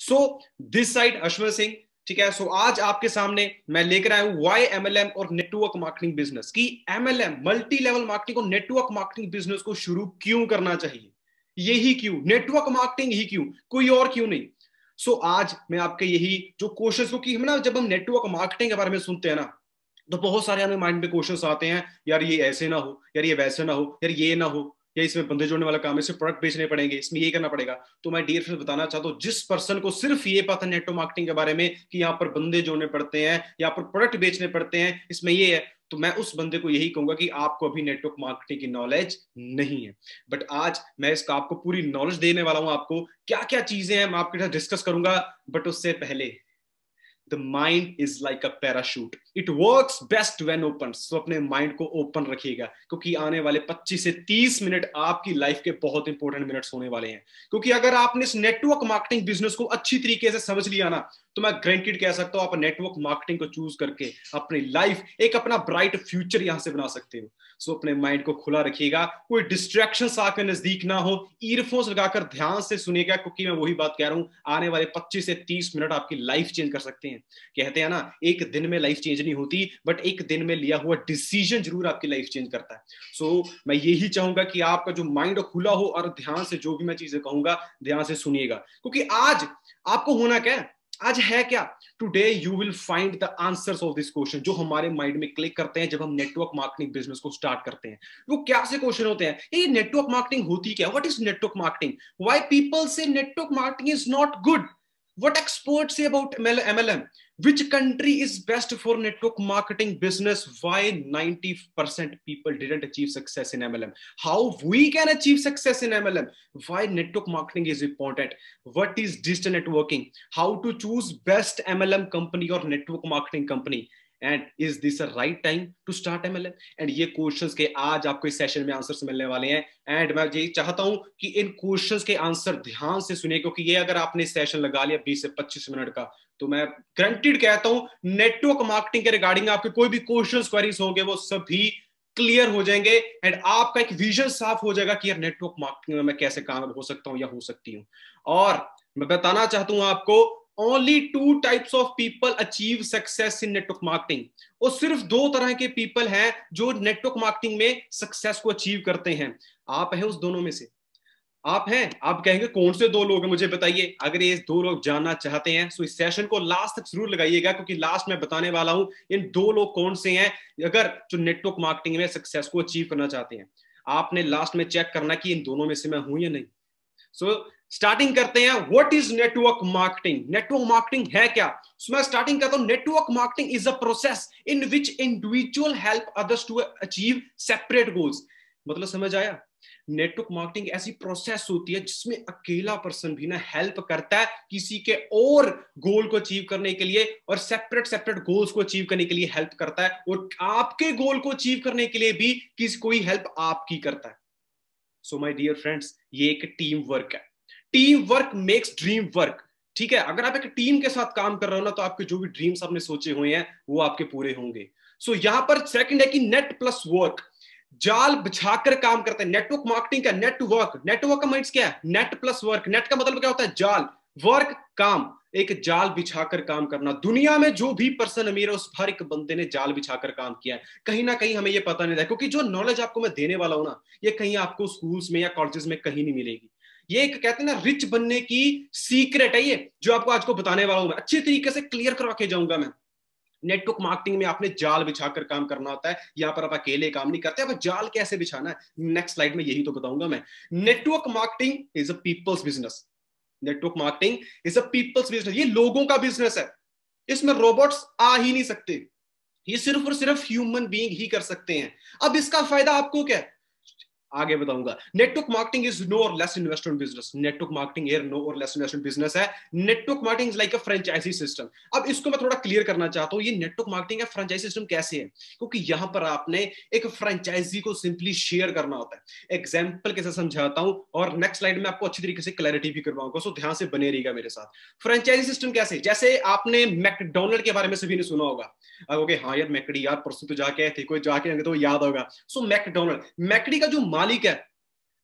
So this side Ashwin Singh, ठीक है। सो आज आपके सामने मैं लेकर आया हूं वाई एमएलएम और नेटवर्क मार्केटिंग बिजनेस की एमएलएम मल्टी लेवल मार्केटिंग और नेटवर्क मार्केटिंग बिजनेस को शुरू क्यों करना चाहिए, यही क्यों, नेटवर्क मार्केटिंग ही क्यों, कोई और क्यों नहीं। सो आज मैं आपके यही जो क्वेश्चंस, क्योंकि हम ना जब हम नेटवर्क मार्केटिंग के बारे में सुनते हैं ना तो बहुत सारे हमें माइंड में क्वेश्चंस आते हैं, यार ये ऐसे ना हो, यार ये वैसे ना हो, यार ये ना हो, या इसमें बंदे जोड़ने वाला काम है, इसमें प्रोडक्ट बेचने पड़ेंगे, इसमें ये करना पड़ेगा। तो मैं डियर फ्रेंड्स बताना चाहता हूँ, जिस पर्सन को सिर्फ ये पता है नेटवर्क मार्केटिंग के बारे में कि यहाँ पर बंदे जोड़ने पड़ते हैं, यहाँ पर प्रोडक्ट बेचने पड़ते हैं, इसमें ये है, तो मैं उस बंदे को यही कहूंगा कि आपको अभी नेटवर्क मार्केटिंग की नॉलेज नहीं है। बट आज मैं इसका आपको पूरी नॉलेज देने वाला हूं, आपको क्या क्या चीजें हैं मैं आपके साथ डिस्कस करूंगा। बट उससे पहले The mind is like a parachute. It works best when open. So अपने माइंड को ओपन रखिएगा, क्योंकि आने वाले 25 से 30 मिनट आपकी लाइफ के बहुत इंपॉर्टेंट मिनट्स होने वाले हैं। क्योंकि अगर आपने इस नेटवर्क मार्केटिंग बिजनेस को अच्छी तरीके से समझ लिया ना, तो मैं गारंटीड कह सकता हूं आप नेटवर्क मार्केटिंग को चूज करके अपनी लाइफ एक अपना ब्राइट फ्यूचर यहां से बना सकते हो। सो अपने माइंड को खुला रखिएगा, कोई डिस्ट्रैक्शन आकर नजदीक ना हो, ईयरफोन्स लगाकर ध्यान से सुनिएगा, क्योंकि मैं वही बात कह रहा हूं, आने वाले 25 से 30 मिनट आपकी लाइफ चेंज कर सकते हैं। कहते हैं ना, एक दिन में लाइफ चेंज नहीं होती, बट एक दिन में लिया हुआ डिसीजन जरूर आपकी लाइफ चेंज करता है। सो मैं यही चाहूंगा कि आपका जो माइंड खुला हो और ध्यान से जो भी मैं चीजें कहूंगा ध्यान से सुनिएगा, क्योंकि आज आपको होना क्या है, आज है क्या, today you will find the answers of this question जो हमारे माइंड में क्लिक करते हैं जब हम नेटवर्क मार्केटिंग बिजनेस को स्टार्ट करते हैं। वो क्या से क्वेश्चन होते हैं, ये नेटवर्क मार्केटिंग होती क्या, what is network marketing, why people say network marketing is not good, what experts say about MLM, which country is best for network marketing business, why 90% people didn't achieve success in MLM, how we can achieve success in MLM, why network marketing is important, what is digital networking, how to choose best MLM company or network marketing company, and is this a right time to start MLM। and ये questions के आज आपको इस session में answers मिलने वाले हैं। And मैं यही चाहता हूं कि इन क्वेश्चंस के आंसर ध्यान से सुनिए, क्योंकि ये अगर आपने सेशन लगा लिया 20 से 25 मिनट का, तो मैं गारंटीड कहता हूं नेटवर्क मार्केटिंग के रिगार्डिंग आपके कोई भी क्वेश्चंस क्वेरीज होंगे वो सभी क्लियर हो जाएंगे, एंड आपका एक विजन साफ हो जाएगा कि यार नेटवर्क मार्केटिंग में मैं कैसे कामयाब हो सकता हूं या हो सकती हूं। और मैं बताना चाहता हूं आपको, only 2 types of people achieve success in network marketing। और सिर्फ 2 तरह के पीपल हैं जो नेटवर्क मार्केटिंग में सक्सेस को अचीव करते हैं। आप हैं उस दोनों में से, आप हैं। आप कहेंगे कौन से 2 लोग हैं, मुझे बताइए। अगर ये 2 लोग जानना चाहते हैं तो इस सेशन को लास्ट तक जरूर लगाइएगा, क्योंकि लास्ट में बताने वाला हूं इन 2 लोग कौन से हैं अगर जो नेटवर्क मार्केटिंग में सक्सेस को अचीव करना चाहते हैं। आपने लास्ट में चेक करना कि इन दोनों में से मैं हूं या नहीं। सो स्टार्टिंग करते हैं, what is network marketing, network marketing है क्या। मैं स्टार्टिंग करता हूं, network marketing is a process in which individual help others to achieve separate goals. मतलब समझ आया, नेटवर्क मार्केटिंग ऐसी प्रोसेस होती है जिसमें अकेला पर्सन भी ना हेल्प करता है किसी के और गोल को अचीव करने के लिए, और सेपरेट सेपरेट गोल्स को अचीव करने के लिए हेल्प करता है, और आपके गोल को अचीव करने के लिए भी कोई हेल्प आपकी करता है। सो माय डियर फ्रेंड्स, ये एक टीम वर्क है, team work makes dream work. ठीक है, अगर आप एक टीम के साथ काम कर रहे हो ना, तो आपके जो भी ड्रीम्स आपने सोचे हुए हैं वो आपके पूरे होंगे। सो यहां पर सेकंड है कि नेट प्लस वर्क, जाल बिछाकर काम करते हैं। नेटवर्क मार्केटिंग का नेटवर्क, नेटवर्क का मीन्स क्या है, नेट प्लस वर्क। नेट का मतलब क्या होता है, जाल, वर्क काम, एक जाल बिछाकर काम करना। दुनिया में जो भी पर्सन अमीर है उस हर एक बंदे ने जाल बिछाकर काम किया है। कहीं ना कहीं हमें ये पता नहीं था, क्योंकि जो नॉलेज आपको मैं देने वाला हूं ना, ये कहीं आपको स्कूल्स में या कॉलेजेस में कहीं नहीं मिलेगी। ये एक कहते हैं ना रिच बनने की सीक्रेट है, ये जो आपको आज को बताने वाला हूं मैं, अच्छी तरीके से क्लियर करवा के जाऊंगा मैं। नेटवर्क मार्केटिंग में आपने जाल बिछाकर काम करना होता है, यहां पर आप अकेले काम नहीं करते। आप जाल कैसे बिछाना है नेक्स्ट स्लाइड में यही तो बताऊंगा मैं। Network marketing is a people's business, network marketing is a people's business, ये लोगों का बिजनेस है। इसमें रोबोट्स आ ही नहीं सकते, ये सिर्फ और सिर्फ ह्यूमन बीइंग ही कर सकते हैं। अब इसका फायदा आपको क्या है आगे बताऊंगा। Network marketing is no or less investment business, network marketing here no or less investment business है। Network marketing is like a franchisee system. अब इसको मैं थोड़ा क्लियर करना चाहता हूं, ये नेटवर्क मार्केटिंग का फ्रेंचाइजी सिस्टम कैसे है, क्योंकि यहां पर आपने एक फ्रेंचाइजी को सिंपली शेयर करना होता है। एग्जाम्पल कैसे समझाता हूं, और नेक्स्ट स्लाइड में आपको अच्छी तरीके से क्लैरिटी भी करवाऊंगा, सो ध्यान से बने रहिएगा मेरे साथ। फ्रेंचाइजी सिस्टम कैसे, जैसे आपने मैकडोनल्ड के बारे में सभी ने सुना होगा। ओके हाँ यार मैकडी, यार परसों तो जाके आए थे, कोई जाके तो याद होगा। सो मैकडोनल्ड, मैकडी का जो मालिक है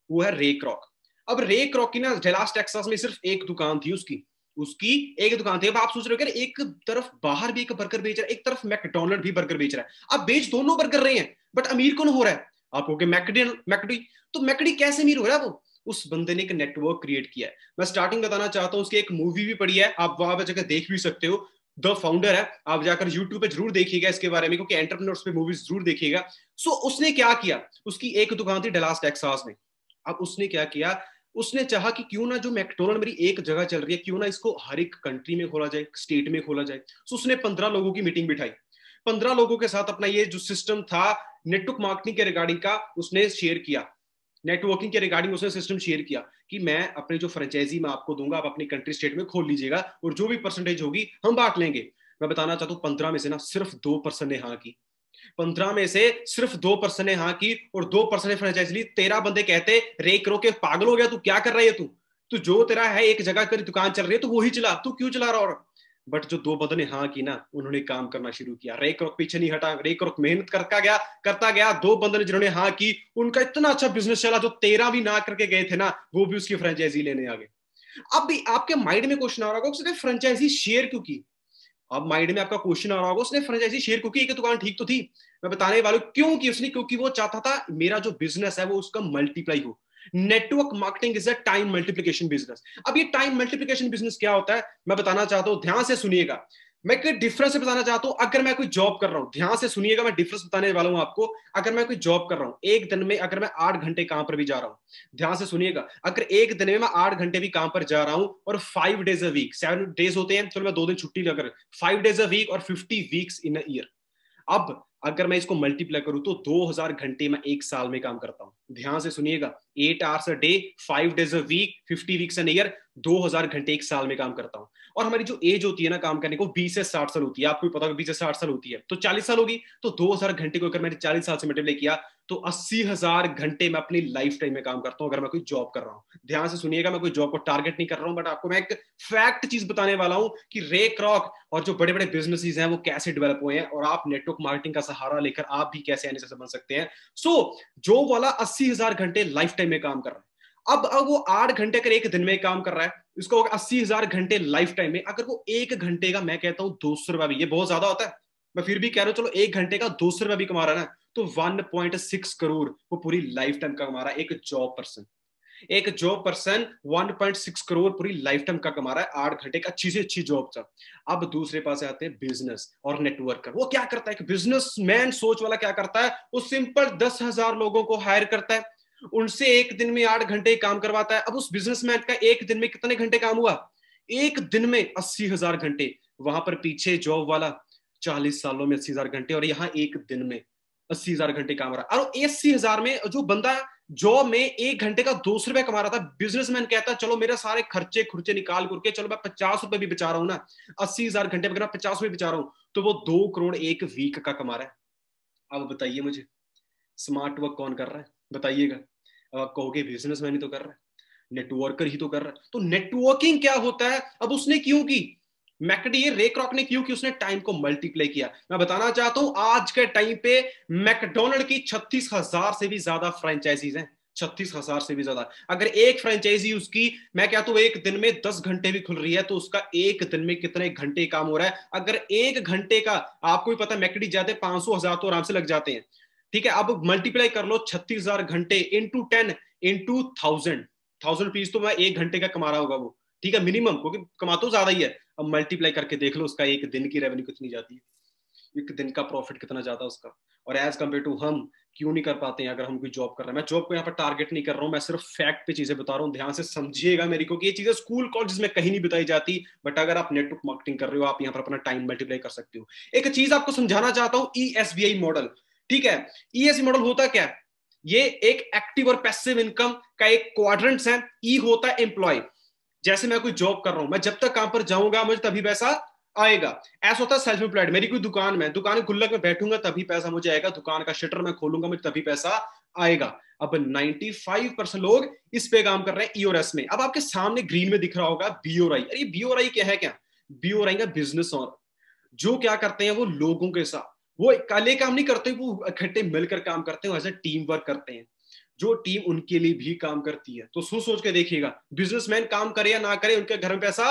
वो है रे क्रॉक। अब रे क्रॉक की ना डलास टेक्सास में सिर्फ एक दुकान थी उसकी, उसकी एक दुकान थी। अब आप सोच रहे हो कि एक तरफ बाहर भी एक बर्गर बेच रहा है, एक तरफ मैकडोनल्ड भी बर्गर बेच रहा है, अब बेच दोनों बर्गर रहे हैं, बट अमीर कौन हो रहा है? आप कहोगे मैकडी। तो मैकडी कैसे अमीर हो रहा है? वो उस बंदे ने एक नेटवर्क क्रिएट किया है। मैं स्टार्टिंग बताना चाहता हूं, उसकी एक मूवी भी पड़ी है, आप वहां पर जाकर देख भी सकते हो, द फाउंडर है, आप जाकर यूट्यूब पे जरूर देखिएगा इसके बारे में, क्योंकि एंटरप्रेन्योर्स पे मूवीज जरूर देखिएगा। सो उसने क्या किया, उसकी एक दुकान थी डलास टेक्सास में। अब उसने क्या किया, उसने चाहा कि क्यों ना जो मैकडोनल्ड मेरी एक जगह चल रही है, क्यों ना इसको हर एक कंट्री में खोला जाए, स्टेट में खोला जाए। सो उसने 15 लोगों की मीटिंग बिठाई, 15 लोगों के साथ अपना ये जो सिस्टम था नेटवर्क मार्केटिंग के रिगार्डिंग का उसने शेयर किया, नेटवर्किंग के रिगार्डिंग उसने सिस्टम शेयर किया कि मैं अपने जो फ्रेंचाइजी मैं आपको दूंगा, आप अपनी कंट्री स्टेट में खोल लीजिएगा और जो भी परसेंटेज होगी हम बांट लेंगे। मैं बताना चाहता हूँ 15 में से ना सिर्फ 2% ने हाँ की, 15 में से सिर्फ 2% ने हाँ की और 2% ने फ्रेंचाइजी ली। 13 बंदे कहते रे करो के पागल हो गया तू, क्या कर रहा है तू जो तेरा है एक जगह तेरी दुकान चल रही है तो वही चला, तू क्यों चला रहा? और बट जो 2 बंदों ने हाँ की ना, उन्होंने काम करना शुरू किया। रे क्रॉक पीछे नहीं हटा, रे क्रॉक मेहनत करता गया। 2 बंदों ने जिन्होंने हाँ की, उनका इतना अच्छा बिजनेस चला, जो 13 भी ना करके गए थे ना, वो भी उसकी फ्रेंचाइजी लेने आ गए। अब भी आपके माइंड में क्वेश्चन आ रहा होगा उसने फ्रेंचाइजी शेयर क्यों की? अब माइंड में आपका क्वेश्चन आ रहा होगा उसने फ्रेंचाइजी शेयर क्योंकि एक दुकान ठीक तो थी। मैं बताने वाला हूं क्यों की उसने, क्योंकि वो चाहता था मेरा जो बिजनेस है वो उसका मल्टीप्लाई हो। Network marketing is a time multiplication business. अब ये टाइम मल्टीप्लिकेशन बिजनेस क्या होता है मैं बताना चाहता हूं, ध्यान से सुनिएगा। मैं कोई डिफरेंस बताना चाहता हूं, अगर मैं कोई जॉब कर रहा हूं, ध्यान से सुनिएगा, मैं डिफरेंस बताने वाला हूं आपको। अगर मैं कोई जॉब कर रहा हूं एक दिन में, अगर मैं 8 घंटे काम पर भी जा रहा हूं, ध्यान से सुनिएगा, अगर एक दिन में मैं 8 घंटे भी काम पर जा रहा हूं और 5 डेज अ वीक, 7 डेज होते हैं, चलो मैं 2 दिन छुट्टी लेकर, 5 डेज अ वीक और 50 वीक्स इन अ ईयर। अब अगर मैं इसको मल्टीप्लाई करूं तो 2000 घंटे मैं एक साल में काम करता हूं। ध्यान से सुनिएगा, 8 hours a day, 5 days a week, 50 weeks an year, 2000 घंटे एक साल में काम करता हूं। और हमारी जो एज होती है ना काम करने को, 20 से 60 साल होती है, आपको भी पता होगा 20 से 60 साल होती है, तो 40 साल होगी। तो 2000 घंटे को अगर मैंने 40 साल से मल्टीप्लाई किया तो 80,000 घंटे मैं अपनी लाइफ टाइम में काम करता हूं, अगर मैं कोई जॉब कर रहा हूं। ध्यान से सुनिएगा, मैं कोई जॉब को टारगेट नहीं कर रहा हूं, बट आपको मैं एक फैक्ट चीज बताने वाला हूं कि रे क्रॉक और जो बड़े बड़े बिजनेसेस हैं वो कैसे डेवलप हुए हैं, और आप नेटवर्क मार्केटिंग का सहारा लेकर आप भी कैसे आने से बन सकते हैं। सो जो वाला 80,000 घंटे लाइफ टाइम में काम कर रहा है, अब वो 8 घंटे अगर एक दिन में काम कर रहा है, इसको 80,000 घंटे लाइफ टाइम में, अगर वो 1 घंटे का मैं कहता हूं 200 रुपया भी, ये बहुत ज्यादा होता है, मैं फिर भी कह रहा हूं चलो 1 घंटे का 200 रुपया भी कमा रहा है ना, तो 1.6 करोड़ वो पूरी लाइफ टाइम का कमा रहा है। एक जॉब पर्सन 1.6 करोड़ पूरी लाइफ टाइम का कमा रहा है, 8 घंटे का अच्छी से अच्छी जॉब था। अब दूसरे पास आते हैं बिजनेस और नेटवर्कर। वो क्या करता है कि बिजनेसमैन सोच वाला क्या करता है, वो सिंपल 10,000 लोगों को हायर करता है, उनसे एक दिन में 8 घंटे काम करवाता है। अब उस बिजनेसमैन का एक दिन में कितने घंटे काम हुआ? एक दिन में 80,000 घंटे। वहां पर पीछे जॉब वाला 40 सालों में 80,000 घंटे, और यहाँ एक दिन में 80,000 घंटे काम रहा है। और 80,000 में जो बंदा जॉब में 1 घंटे का 200 रुपया कमा रहा था, बिजनेसमैन कहता है चलो मेरे सारे खर्चे खुर्चे निकाल करके चलो मैं 50 रुपए भी बचा रहा हूं ना, 80,000 घंटे में अगर मैं 50 रुपए बचा रहा हूं तो वो 2 करोड़ एक वीक का कमा रहा है। अब बताइए मुझे, स्मार्ट वर्क कौन कर रहा है बताइएगा? अब आप कहोगे बिजनेसमैन ही तो कर रहा है, नेटवर्कर ही तो कर रहा है। तो नेटवर्किंग क्या होता है? अब उसने क्यों की, मैकडी रे क्रॉक ने क्यों की? उसने टाइम को मल्टीप्लाई किया। मैं बताना चाहता हूं आज के टाइम पे मैकडोनल्ड की 36,000 से भी ज्यादा फ्रेंचाइजीज हैं, 36,000 से भी ज्यादा। अगर एक फ्रेंचाइजी उसकी मैं कहता हूं एक दिन में 10 घंटे भी खुल रही है, तो उसका एक दिन में कितने घंटे काम हो रहा है? अगर 1 घंटे का, आपको भी पता है मैकडी जाते 500,000 तो आराम से लग जाते हैं, ठीक है? अब मल्टीप्लाई कर लो 36,000 घंटे इंटू 10 इंटू 1000 रुपीज, तो मैं 1 घंटे का कमा रहा होगा वो, ठीक है, मिनिमम, क्योंकि कमा तो ज्यादा ही है। अब मल्टीप्लाई करके देख लो उसका एक दिन की रेवेन्यू कितनी जाती है, एक दिन का प्रॉफिट कितना जाता है उसका। और एज कम्पेयर टू हम क्यों नहीं कर पाते हैं अगर हम कोई जॉब कर रहे हैं? मैं जॉब को यहाँ पर टारगेट नहीं कर रहा हूँ, मैं सिर्फ फैक्ट पे चीजें बता रहा हूँ, ध्यान से समझिएगा मेरी को कि ये चीजें स्कूल कॉलेज में कहीं नहीं बताई जाती, बट अगर आप नेटवर्क मार्केटिंग कर रहे हो आप यहाँ पर अपना टाइम मल्टीप्लाई कर सकते हो। एक चीज आपको समझाना चाहता हूँ, ESBI मॉडल, ठीक है? ESBI मॉडल होता क्या है? ये एक एक्टिव और पैसिव इनकम का एक क्वाड्रेंट्स है। ई होता है एम्प्लॉय, जैसे मैं कोई जॉब कर रहा हूं, मैं जब तक काम पर जाऊंगा मुझे तभी पैसा आएगा। ऐसा होता है सेल्फ एम्प्लॉयड, मेरी कोई दुकान में, दुकान के गुल्लक में बैठूंगा तभी पैसा मुझे आएगा, दुकान का शटर मैं खोलूंगा मुझे तभी पैसा आएगा। अब 95% लोग इस पे काम कर रहे हैं EORS में। अब आपके सामने ग्रीन में दिख रहा होगा BORI। अरे BORI क्या है? क्या BORI का बिजनेस और जो क्या करते हैं वो लोगों के साथ, वो अकेले काम नहीं करते, वो इकट्ठे मिलकर काम करते हैं, ऐसे टीम वर्क करते हैं, जो टीम उनके लिए भी काम करती है। तो सोच सोच के देखिएगा, बिजनेसमैन काम करे या ना करे उनके घर में पैसा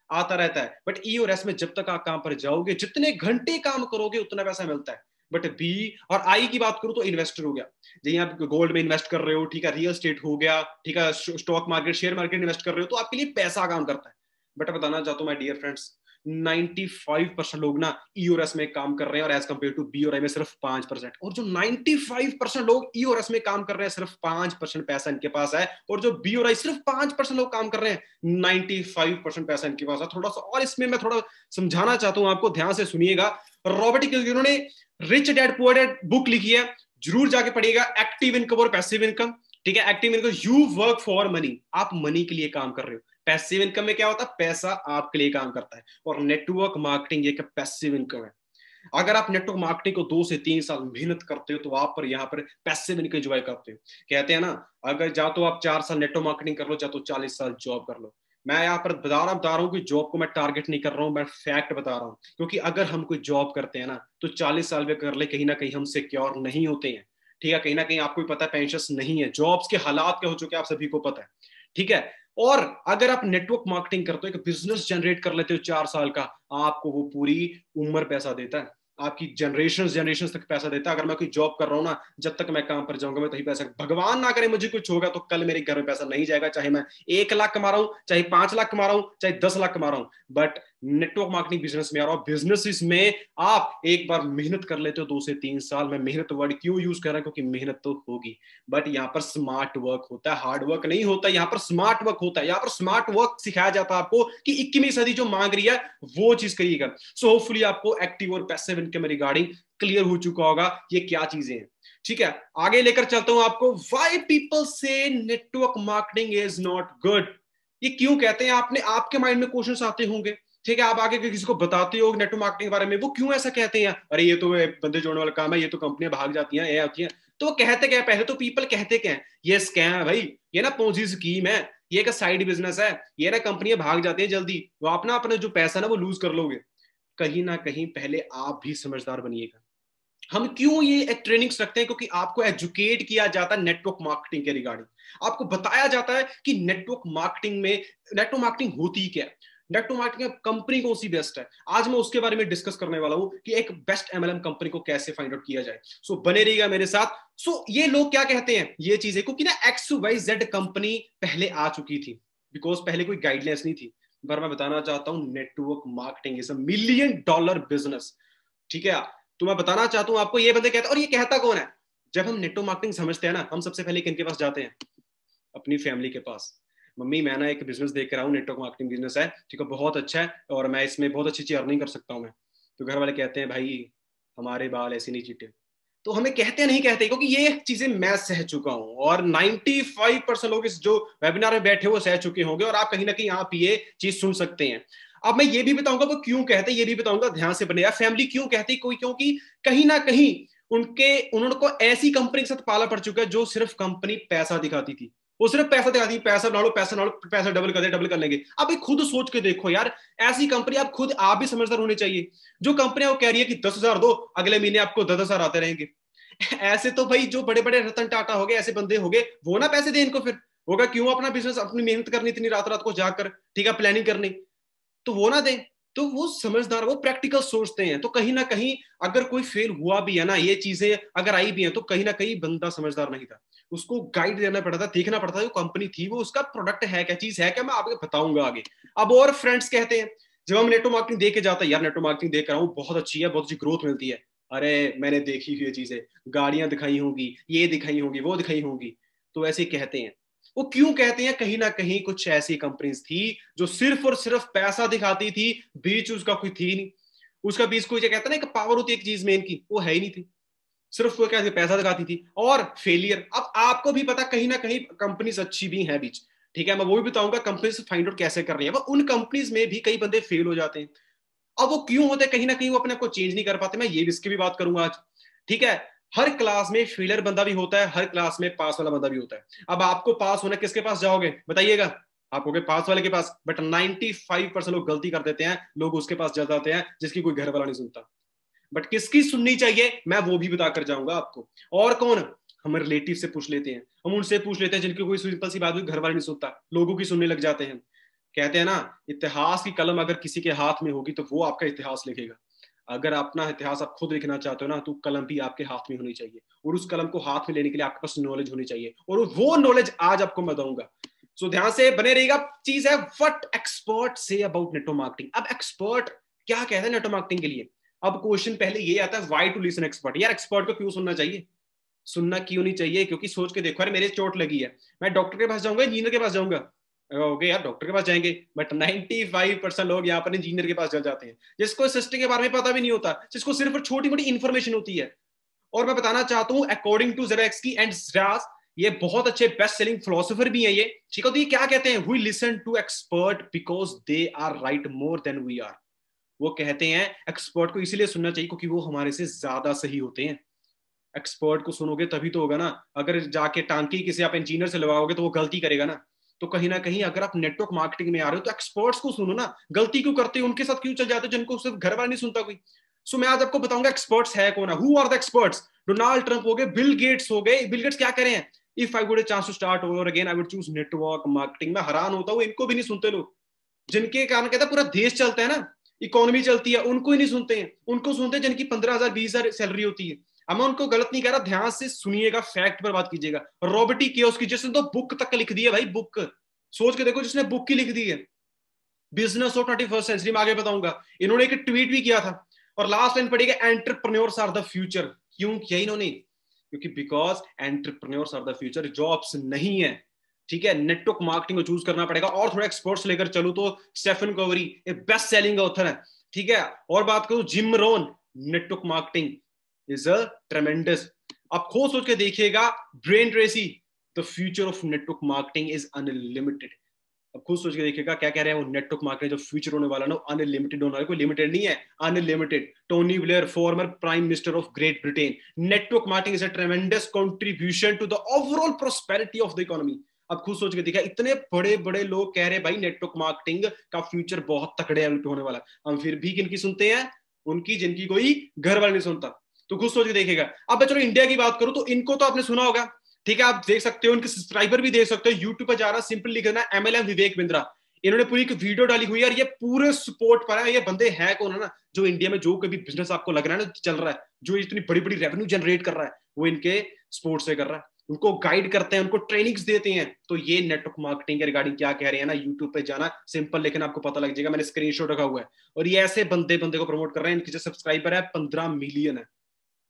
आता रहता है। बट ई और एस में जब तक आप काम पर जाओगे, जितने घंटे काम करोगे उतना पैसा मिलता है। बट बी और आई की बात करूं तो इन्वेस्टर हो गया, जैसे आप गोल्ड में इन्वेस्ट कर रहे हो, ठीक है, रियल एस्टेट हो गया, ठीक है, stock market, share market invest कर रहे हो, तो आपके लिए पैसा काम करता है। बट बताना चाहता हूं माय डियर फ्रेंड्स, 95% लोग ना ई और एस में काम कर रहे हैं और एज कंपेयर टू बी और आई में सिर्फ 5%। और जो 95% लोग ई और एस में काम कर रहे हैं, सिर्फ 5% पैसा इनके पास है। और जो बी और आई सिर्फ 5% लोग काम कर रहे हैं, 95% पैसा इनके पास है। थोड़ा सा और इसमें मैं थोड़ा समझाना चाहता हूं आपको, ध्यान से सुनिएगा। रॉबर्ट कियोसाकी, उन्होंने rich dad poor dad book लिखी है, जरूर जाके पढ़िएगा। एक्टिव इनकम और पैसिव इनकम, ठीक है। Active income, you work for money, आप मनी के लिए काम कर रहे हो। पैसिव इनकम में क्या होता है, पैसा आपके लिए काम करता है। और नेटवर्क मार्केटिंग एक पैसिव इनकम है। अगर आप नेटवर्क मार्केटिंग को 2 से 3 साल मेहनत करते हो, तो आप पर यहाँ पर पैसिव इनकम एंजॉय करते हो। कहते हैं ना, अगर जा तो आप 4 साल नेटवर्क मार्केटिंग कर लो, जा तो 40 साल जॉब कर लो। मैं यहाँ पर बता रहा हूँ कि जॉब को मैं टारगेट नहीं कर रहा हूँ, मैं फैक्ट बता रहा हूँ। क्योंकि अगर हम कोई जॉब करते हैं ना, तो 40 साल में कर ले, कहीं ना कहीं हम सिक्योर नहीं होते हैं, ठीक है। कहीं ना कहीं आपको भी पता है पेंशन नहीं है, जॉब्स के हालात क्या हो चुके हैं आप सभी को पता है, ठीक है। और अगर आप नेटवर्क मार्केटिंग करते हो, एक बिजनेस जनरेट कर लेते हो 4 साल का, आपको वो पूरी उम्र पैसा देता है, आपकी जनरेशन तक पैसा देता है। अगर मैं कोई जॉब कर रहा हूँ ना, जब तक मैं काम पर जाऊंगा मैं तभी पैसा, भगवान ना करे मुझे कुछ होगा तो कल मेरे घर में पैसा नहीं जाएगा, चाहे मैं 1 लाख कमा रहा हूँ, चाहे 5 लाख कमा रहा हूँ, चाहे 10 लाख कमा रहा हूँ। बट नेटवर्क मार्केटिंग बिजनेस में आ रहा हूँ, बिजनेस में आप एक बार मेहनत कर लेते हो 2 से 3 साल। मैं मेहनत वर्ड क्यों यूज कर रहा हूँ, क्योंकि मेहनत तो होगी, बट यहाँ पर स्मार्ट वर्क होता है, हार्ड वर्क नहीं होता। यहाँ पर स्मार्ट वर्क होता है, यहाँ पर स्मार्ट वर्क सिखाया जाता है आपको कि 21वीं सदी जो मांग रही है वो चीज करिएगा। सो होपफुली आपको एक्टिव और पैसिव इनकम रिगार्डिंग क्लियर हो चुका होगा ये क्या चीजें हैं, ठीक है। आगे लेकर चलता हूं आपको, why people say network marketing is not good. ये क्यों कहते हैं, आपने आपके माइंड में क्वेश्चंस आते होंगे, ठीक है। आप आगे किसी को बताते हो नेटवर्क मार्केटिंग के बारे में, वो क्यों ऐसा कहते हैं, अरे ये तो बंदे जोड़ने वाला काम है, ये तो कंपनियां भाग जाती हैं, ये होती हैं। तो कहते क्या, पहले तो पीपल कहते क्या है, ये स्कैम है भाई, ये ना पोंजी स्कीम है, ये का साइड बिजनेस है, ये ना कंपनियां भाग जाती हैं जल्दी, वो अपना अपना जो पैसा ना वो लूज कर लोगे। कहीं ना कहीं पहले आप भी समझदार बनिएगा। हम क्यों ये एक ट्रेनिंग्स रखते हैं, क्योंकि आपको एजुकेट किया जाता है नेटवर्क मार्केटिंग के रिगार्डिंग। आपको बताया जाता है कि नेटवर्क मार्केटिंग में नेटवर्क मार्केटिंग होती क्या है, नेटवर्क मार्केटिंग कंपनी कौन सी बेस्ट है। आज मैं उसके बारे में डिस्कस करने वाला हूं कि एक बेस्ट एमएलएम कंपनी को कैसे फाइंड आउट किया जाए। सो बने रहिएगा मेरे साथ। सो ये लोग क्या कहते हैं, ये चीजें, क्योंकि ना XYZ कंपनी पहले आ चुकी थी, बिकॉज पहले कोई गाइडलाइंस नहीं थी। पर मैं बताना चाहता हूं, network marketing is a $1 million business, ठीक है। तो मैं बताना चाहता हूं आपको, ये बंदे कहते हैं, और ये कहता कौन है, जब हम नेटवर्क मार्केटिंग समझते हैं ना, हम सबसे पहले किनके पास जाते हैं, अपनी फैमिली के पास। मम्मी मैं ना एक बिजनेस देख रहा हूँ, नेटवर्क मार्केटिंग बिजनेस है, ठीक है, बहुत अच्छा है और मैं इसमें बहुत अच्छी अर्निंग कर सकता हूँ मैं। तो घर वाले कहते हैं, भाई हमारे बाल ऐसे नहीं चीटे। तो हमें कहते नहीं कहते, क्योंकि ये चीजें मैं सह चुका हूं, और 95% लोग इस जो वेबिनार में बैठे वो सह चुके होंगे, और आप कहीं ना कहीं आप ये चीज सुन सकते हैं। अब मैं ये भी बताऊंगा वो क्यों कहते हैं, ये भी बताऊंगा, ध्यान से बनेगा। फैमिली क्यों कहती, कोई क्योंकि कहीं ना कहीं उनको ऐसी कंपनी के साथ पाला पड़ चुका है जो सिर्फ कंपनी पैसा दिखाती थी, वो सिर्फ पैसा दिखाती, पैसा बना लो, पैसा बना लो, पैसा डबल कर दे, डबल कर लेंगे। अब खुद सोच के देखो यार, ऐसी कंपनी, आप खुद आप भी समझदार होने चाहिए। जो कंपनी वो कह रही है कि 10,000 दो, अगले महीने आपको 10,000 आते रहेंगे। ऐसे तो भाई जो बड़े बड़े रतन टाटा हो गए, ऐसे बंदे हो गए, वो ना पैसे दे इनको, फिर होगा क्यों अपना बिजनेस, अपनी मेहनत करनी इतनी रात रात को जाकर, ठीक है, प्लानिंग करनी, तो वो ना दे। तो वो समझदार, वो प्रैक्टिकल सोचते हैं। तो कहीं ना कहीं अगर कोई फेल हुआ भी है ना, ये चीजें अगर आई भी हैं, तो कहीं ना कहीं बंदा समझदार नहीं था, उसको गाइड देना पड़ता था, देखना पड़ता था जो कंपनी थी वो उसका प्रोडक्ट है क्या, चीज है क्या, मैं आपको बताऊंगा आगे। अब और फ्रेंड्स कहते हैं, जब हम नेटवर्क मार्केटिंग देख के जाते हैं, यार नेटवर्क मार्केटिंग देख रहा हूँ बहुत अच्छी है, बहुत अच्छी ग्रोथ मिलती है। अरे मैंने देखी हुई चीजें, गाड़ियां दिखाई होंगी, ये दिखाई होंगी, वो दिखाई होंगी। तो ऐसे कहते हैं। वो क्यों कहते हैं, कहीं ना कहीं कुछ ऐसी कंपनीज थी जो सिर्फ और सिर्फ पैसा दिखाती थी, बीच उसका कोई थी नहीं, उसका बीच कोई कहता ना एक पावर होती है एक चीज में इनकी, वो है ही नहीं थी, सिर्फ वो क्या पैसा दिखाती थी और फेलियर। अब आपको भी पता कहीं ना कहीं कंपनीज अच्छी भी है बीच, ठीक है, मैं वो भी बताऊंगा कंपनीज फाइंड आउट कैसे कर रही है। वो उन कंपनीज में भी कई बंदे फेल हो जाते हैं। अब वो क्यों होते हैं, कहीं ना कहीं वो अपने आप को चेंज नहीं कर पाते। मैं ये इसकी भी बात करूंगा आज, ठीक है। हर क्लास में फेलियर बंदा भी होता है, हर क्लास में पास वाला बंदा भी होता है। अब आपको पास होना, किसके पास जाओगे बताइएगा, आप होगे पास वाले के पास। बट 95% लोग गलती कर देते हैं, लोग उसके पास चल जाते हैं जिसकी कोई घर वाला नहीं सुनता। बट किसकी सुननी चाहिए मैं वो भी बताकर जाऊंगा आपको। और कौन, हम रिलेटिव से पूछ लेते हैं, हम उनसे पूछ लेते हैं जिनकी कोई सिंपल सी बात हुई घर वाले नहीं सुनता, लोगों की सुनने लग जाते हैं। कहते हैं ना, इतिहास की कलम अगर किसी के हाथ में होगी तो वो आपका इतिहास लिखेगा। अगर अपना इतिहास आप खुद लिखना चाहते हो ना, तो कलम भी आपके हाथ में होनी चाहिए, और उस कलम को हाथ में लेने के लिए आपके पास नॉलेज होनी चाहिए, और वो नॉलेज आज आपको मैं दूंगा। सो ध्यान से बने रहिएगा। चीज है what expert say about network marketing. अब एक्सपर्ट क्या कहते हैं नेटवर्क मार्केटिंग के लिए। अब क्वेश्चन पहले ये आता है, व्हाई टू लिसन एक्सपर्ट। यार एक्सपर्ट को क्यों सुनना चाहिए? सुनना क्यों नहीं चाहिए? क्योंकि सोच के देखो यार, मेरे चोट लगी है, मैं डॉक्टर के पास जाऊंगा, इंजीनियर के पास जाऊंगा? ओके यार, डॉक्टर के पास जाएंगे, बट 95% लोग यहाँ पर इंजीनियर के पास चल जाते हैं, जिसको सिस्टम के बारे में पता भी नहीं होता, जिसको सिर्फ छोटी मोटी इंफॉर्मेशन होती है। और मैं बताना चाहता हूं, अकॉर्डिंग टू ज़ेरेक्सकी एंड ज़्रास, ये बहुत अच्छे बेस्ट सेलिंग फिलोसोफर भी हैं ये, ठीक है। तो ये क्या कहते हैं, we listen to expert because they are right more than we are. वो कहते हैं एक्सपर्ट को इसीलिए सुनना चाहिए क्योंकि वो हमारे से ज्यादा सही होते हैं। एक्सपर्ट को सुनोगे तभी तो होगा ना। अगर जाके टांकी किसी आप इंजीनियर से लगाओगे तो वो गलती करेगा ना। तो कहीं ना कहीं अगर आप नेटवर्क मार्केटिंग में आ रहे हो तो एक्सपर्ट्स को सुनो ना। गलती क्यों करते हो, उनके साथ क्यों चल जाते हो जिनको सिर्फ घर वाला नहीं सुनता कोई। सो मैं आज आपको बताऊंगा एक्सपर्ट्स है कौन है, who are the experts. Donald Trump हो गए, बिल गेट्स हो गए। बिल गेट्स क्या करें हैं, if I would a chance to start over again I would choose network marketing. मैं हैरान होता हूँ, इनको भी नहीं सुनते लोग, जिनके कारण कहता है पूरा देश चलता है ना, इकोनॉमी चलती है, उनको ही नहीं सुनते हैं। उनको सुनते हैं जिनकी 15,000 20,000 सैलरी होती है। अब मैं उनको गलत नहीं कह रहा, ध्यान से सुनिएगा, फैक्ट पर बात कीजिएगा। रॉबर्टी कियोस्की, जिसने तो बुक तक लिख दी है भाई, बुक सोच के देखो, जिसने बुक की लिख दी है, बिजनेस ऑफ 21st सेंचुरी में, आगे बताऊंगा। इन्होंने एक ट्वीट भी किया था, और लास्ट लाइन पढ़िएगा, एंटरप्रेन्योर्स आर द फ्यूचर। क्यों किया इन्होंने? क्योंकि because entrepreneurs are the future, jobs नहीं है, ठीक है। नेटवर्क मार्केटिंग को चूज करना पड़ेगा। और थोड़ा एक्सपर्ट्स लेकर चलूं तो स्टेफन कवरी एक बेस्ट सेलिंग ऑथर है, ठीक है। और बात करूं Jim Rohn, network marketing is a tremendous. आप खुद सोच के देखिएगा, Brian Tracy, the future of network marketing is unlimited. अब खुद सोच के देखिएगा क्या कह रहे हैं वो, नेटवर्क मार्केटिंग जो फ्यूचर होने वाला ना, अनलिमिटेड होने वाला, कोई लिमिटेड नहीं है, unlimited. Tony Blair, former prime minister of Great Britain, network marketing is a tremendous contribution to the overall prosperity of the economy. अब खुद सोच के देखिए, इतने बड़े बड़े लोग कह रहे हैं भाई नेटवर्क मार्केटिंग का फ्यूचर बहुत तगड़े होने वाला। हम फिर भी किनकी सुनते हैं? उनकी जिनकी कोई घर वाला नहीं सुनता। तो खुद सोच के देखिएगा। अब चलो इंडिया की बात करूं तो इनको तो आपने सुना होगा, ठीक है। आप देख सकते हो, उनके सब्सक्राइबर भी देख सकते हो, यूट्यूब पर जा रहा, सिंपल लिख देना MLM विवेक बिंद्रा। इन्होंने पूरी एक वीडियो डाली हुई है, और ये पूरे सपोर्ट पर है। ये बंदे हैं कौन है ना, जो इंडिया में जो कभी बिजनेस आपको लग रहा है ना चल रहा है, जो इतनी बड़ी बड़ी रेवेन्यू जनरेट कर रहा है, वो इनके सपोर्ट से कर रहा है। उनको गाइड करते हैं, उनको ट्रेनिंग्स देते हैं। तो ये नेटवर्क मार्केटिंग के रिगार्डिंग क्या कह रहे हैं ना, यूट्यूब पे जाना, सिंपल लिखना, आपको पता लग जाएगा। मैंने स्क्रीनशॉट रखा हुआ है। और ये ऐसे बंदे बंदे को प्रमोट कर रहे हैं, इनके जो सब्सक्राइबर है 15 मिलियन है।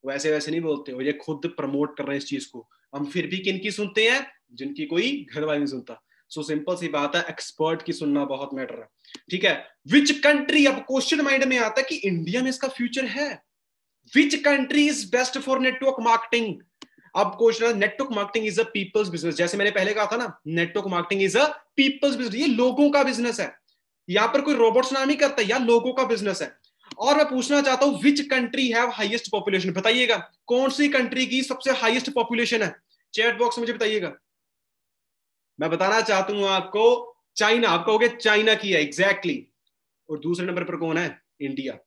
वैसे वैसे नहीं बोलते हो, ये खुद प्रमोट कर रहे हैं इस चीज को। हम फिर भी किनकी सुनते हैं? जिनकी कोई घर वाला नहीं सुनता। सो सिंपल सी बात है, एक्सपर्ट की सुनना बहुत मैटर है, ठीक है। विच कंट्री, अब क्वेश्चन माइंड में आता है कि इंडिया में इसका फ्यूचर है। Which country is best for network marketing? अब क्वेश्चन है, network marketing is a people's business. जैसे मैंने पहले कहा था ना, network marketing is a people's business, ये लोगों का बिजनेस है। यहां पर कोई रोबोट्स नाम ही करता है, यार लोगों का बिजनेस है। और मैं पूछना चाहता हूं, which country have highest population? बताइएगा कौन सी कंट्री की सबसे हाईएस्ट पॉपुलेशन है? चैट बॉक्स में मुझे बताइएगा। मैं बताना चाहता हूं आपको, चाइना। आप कहोगे चाइना की है, एग्जैक्टली। और दूसरे नंबर पर कौन है? इंडिया।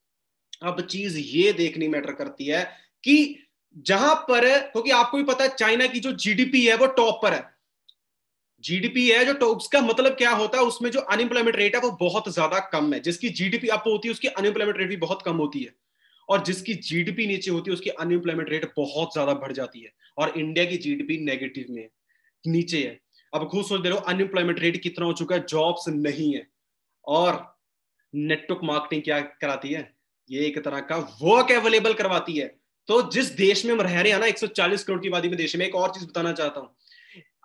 अब चीज ये देखनी मैटर करती है कि जहां पर, क्योंकि आपको भी पता है चाइना की जो जीडीपी है वो टॉप पर है। जीडीपी है जो टॉप, उसका मतलब क्या होता है, उसमें जो अनएम्प्लॉयमेंट रेट है वो बहुत ज्यादा कम है। जिसकी जीडीपी अप होती है उसकी अनएम्प्लॉयमेंट रेट भी बहुत कम होती है, और जिसकी जीडीपी नीचे होती है उसकी अनएम्प्लॉयमेंट रेट बहुत ज्यादा बढ़ जाती है। और इंडिया की जीडीपी नेगेटिव में है, नीचे है। अब खुद सोच दे रहे हो अनएम्प्लॉयमेंट रेट कितना हो चुका है, जॉब्स नहीं है। और नेटवर्क मार्केटिंग क्या कराती है, ये एक तरह का वर्क अवेलेबल करवाती है। तो जिस देश में हम रह रहे हैं ना, 140 करोड़ की आबादी में देश में, एक और चीज बताना चाहता हूं,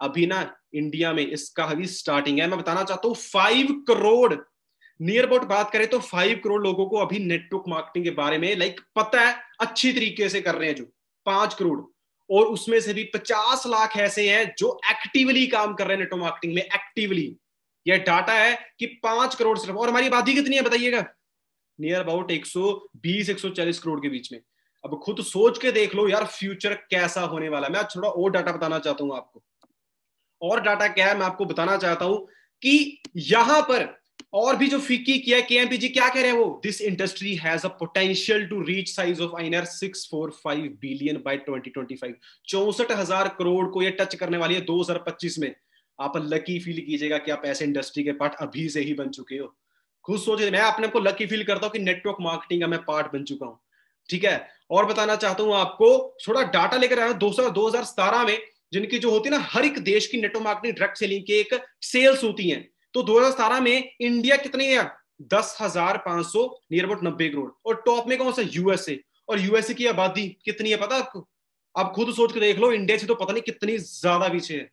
अभी ना इंडिया में इसका अभी स्टार्टिंग है। मैं बताना चाहता हूं 5 करोड़, नियर अबाउट बात करें तो 5 करोड़ लोगों को अभी नेटवर्क मार्केटिंग के बारे में पता है, अच्छी तरीके से कर रहे हैं जो 5 करोड़। और उसमें से भी 50 लाख ऐसे हैं जो एक्टिवली काम कर रहे हैं नेटवर्क मार्केटिंग में, एक्टिवली। यह डाटा है कि 5 करोड़ सिर्फ। और हमारी आबादी कितनी है बताइएगा? नियर अबाउट 120 140 करोड़ के बीच में। अब खुद सोच के देख लो यार, फ्यूचर कैसा होने वाला है। मैं थोड़ा और डाटा बताना चाहता हूं आपको। और डाटा क्या है मैं आपको बताना चाहता हूं कि यहां पर और भी जो फिक्की किया है, केएमपीजी क्या कह रहे हैं वो, this industry has a potential to reach size of INR 645 billion by 2025। 64,000 crore को ये टच करने वाली है 2025 में। आप लकी फील कीजिएगा कि आप ऐसे इंडस्ट्री के पार्ट अभी से ही बन चुके हो। खुद सोचिए, मैं अपने को लकी फील करता हूँ कि नेटवर्क मार्केटिंग का मैं पार्ट बन चुका हूँ। ठीक है, और बताना चाहता हूँ आपको, थोड़ा डाटा लेकर आया 2017 में, जिनकी जो होती है ना हर एक देश की नेटवर्क मार्केटिंग डायरेक्ट सेलिंग की एक सेल्स होती है। तो 2017 में इंडिया कितनी है? 10,500, नियर अबाउट 90 करोड़। और टॉप में कौन सा? यूएसए। और यूएसए की आबादी कितनी है पता आपको? आप खुद सोच के देख लो, इंडिया से तो पता नहीं कितनी ज्यादा पीछे है।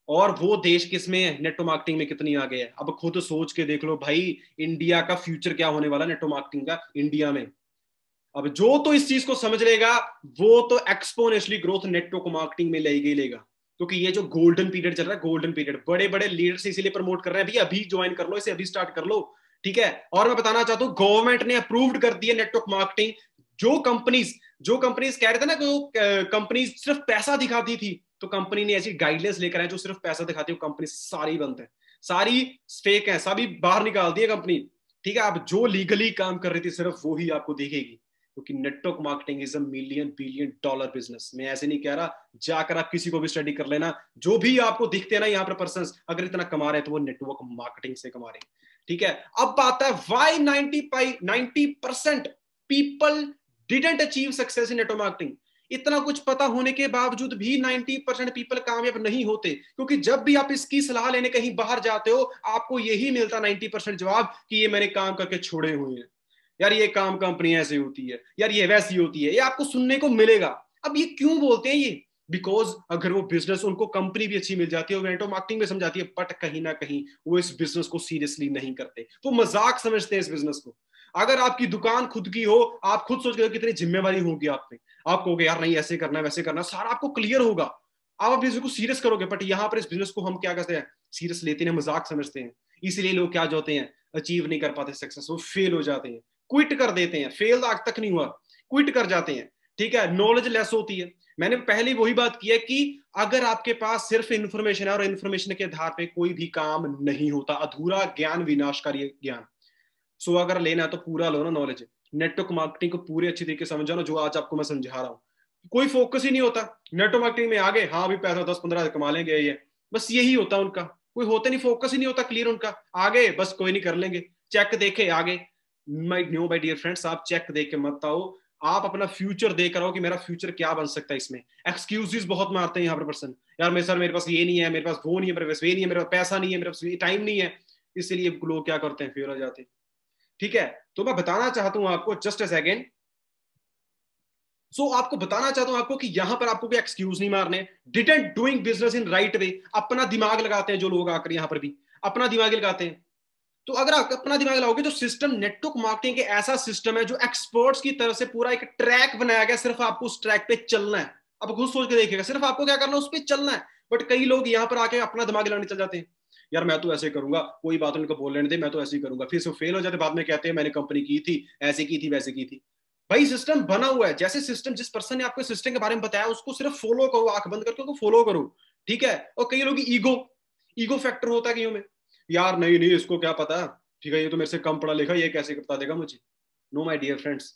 और वो देश किसमें है? नेटवर्क मार्केटिंग में कितनी आगे है? अब खुद सोच के देख लो भाई, इंडिया का फ्यूचर क्या होने वाला नेटवर्क मार्केटिंग का इंडिया में। अब जो तो इस चीज को समझ लेगा, वो तो एक्सपोनेंशियली ग्रोथ नेटवर्क मार्केटिंग में लेगा ही लेगा। क्योंकि ये जो गोल्डन पीरियड चल रहा है, गोल्डन पीरियड, बड़े बड़े लीडर्स इसीलिए प्रमोट कर रहे हैं, अभी ज्वाइन कर लो इसे, अभी स्टार्ट कर लो। ठीक है, और मैं बताना चाहता हूँ, गवर्नमेंट ने अप्रूव्ड कर दिया नेटवर्क मार्केटिंग। जो कंपनीज कह रहे थे ना कि कंपनीज सिर्फ पैसा दिखाती थी, तो कंपनी ने ऐसी गाइडलाइंस लेकर आए जो सिर्फ पैसा दिखाती है, कंपनी सारी बंद है, सारी फेक है, सभी बाहर निकाल दी है कंपनी। ठीक है, अब जो लीगली काम कर रही थी सिर्फ वो ही आपको देखेगी, क्योंकि network marketing is a million billion dollar business. मैं ऐसे नहीं कह रहा, जाकर आप किसी को भी स्टडी कर लेना, जो भी आपको दिखते हैं ना यहाँ पर पर्सन, अगर इतना कमा रहे हैं तो वो नेटवर्क मार्केटिंग से कमा रहे हैं। ठीक है, अब बात है why 90% people didn't achieve success in network marketing. इतना कुछ पता होने के बावजूद भी 90% पीपल कामयाब नहीं होते, क्योंकि जब भी आप इसकी सलाह लेने कहीं बाहर जाते हो, आपको यही मिलता 90% जवाब कि ये मैंने काम करके छोड़े हुए हैं, यार ये काम कंपनी ऐसी होती है, यार ये वैसी होती है, ये आपको सुनने को मिलेगा। अब ये क्यों बोलते हैं ये? बिकॉज अगर वो बिजनेस, उनको कंपनी भी अच्छी मिल जाती है, नेटवर्क मार्केटिंग में समझाती है, बट कहीं ना कहीं वो इस बिजनेस को सीरियसली नहीं करते, वो मजाक समझते हैं इस बिजनेस को। अगर आपकी दुकान खुद की हो, आप खुद सोच रहे हो कितनी जिम्मेवारी होगी आप पे, आप कहोगे यार नहीं ऐसे करना है वैसे करना, सारा आपको क्लियर होगा, आप बिजनेस को सीरियस करोगे। बट यहाँ पर इस बिजनेस को हम क्या करते हैं? सीरियस लेते हैं, मजाक समझते हैं। इसीलिए लोग क्या जाते हैं, अचीव नहीं कर पाते सक्सेस, वो फेल हो जाते हैं, क्विट कर देते हैं। फेल आज तक नहीं हुआ, क्विट कर जाते हैं। ठीक है, नॉलेज लेस होती है। मैंने पहले वही बात की है कि अगर आपके पास सिर्फ इंफॉर्मेशन है और इंफॉर्मेशन के आधार पे कोई भी काम नहीं होता, अधूरा ज्ञान विनाशकारी ज्ञान। सो अगर लेना है तो पूरा लो ना नॉलेज, नेटवर्क मार्केटिंग को पूरी अच्छी तरीके से समझो ना, जो आज आपको मैं समझा रहा हूँ। कोई फोकस ही नहीं होता नेटवर्क मार्केटिंग में, आगे हाँ भी पैसा 10-15 कमा लेंगे, ये बस यही होता उनका, कोई होते नहीं, फोकस ही नहीं होता क्लियर उनका, आगे बस कोई नहीं कर लेंगे, चेक देखे आगे। माय डियर फ्रेंड्स, आप चेक देख के मत आओ, आप अपना फ्यूचर देख रहे हो कि मेरा फ्यूचर क्या बन सकता है इसमें। एक्सक्यूजेस बहुत मारते हैं यहाँ पर पर्सन, यार मैं सर मेरे पास ये नहीं है, मेरे पास वो नहीं है, मेरे पास ये नहीं है, मेरे पास पैसा नहीं है, मेरे पास टाइम नहीं है, इसलिए लोग क्या करते हैं, फेल हो जाते हैं। ठीक है, तो मैं बताना चाहता हूं आपको, जस्ट अ सेकेंड। आपको बताना चाहता हूं आपको कि यहां पर आपको भी एक्सक्यूज नहीं मारने, didn't doing business in right way. अपना दिमाग लगाते हैं जो लोग आकर यहां पर भी अपना दिमाग लगाते हैं। तो अगर आप अपना दिमाग लगाओगे, जो सिस्टम नेटवर्क मार्केटिंग के ऐसा सिस्टम है जो एक्सपर्ट्स की तरफ से पूरा एक ट्रैक बनाया गया, सिर्फ आपको उस ट्रैक पे चलना है। अब खुद सोच के देखिएगा, सिर्फ आपको क्या करना है, उस पर चलना है। बट कई लोग यहाँ पर आके अपना दिमाग लगाने चल जाते हैं, यार मैं तो ऐसे करूंगा, कोई बात उनको बोल लेने दे, मैं तो ऐसे ही करूंगा, फिर से फेल हो जाते, बाद में कहते हैं मैंने कंपनी की थी, ऐसे की थी, वैसे की थी। भाई सिस्टम बना हुआ है, जैसे सिस्टम, जिस पर्सन ने आपको सिस्टम के बारे में बताया उसको सिर्फ फॉलो करो, आंख बंद करके उसको फॉलो करो। ठीक है, और कई लोग ईगो ईगो फैक्टर होता है कईयों में, यार नहीं नहीं इसको क्या पता, ठीक है ये तो मेरे से कम पढ़ा लिखा, ये कैसे बता देगा मुझे। नो माय डियर फ्रेंड्स,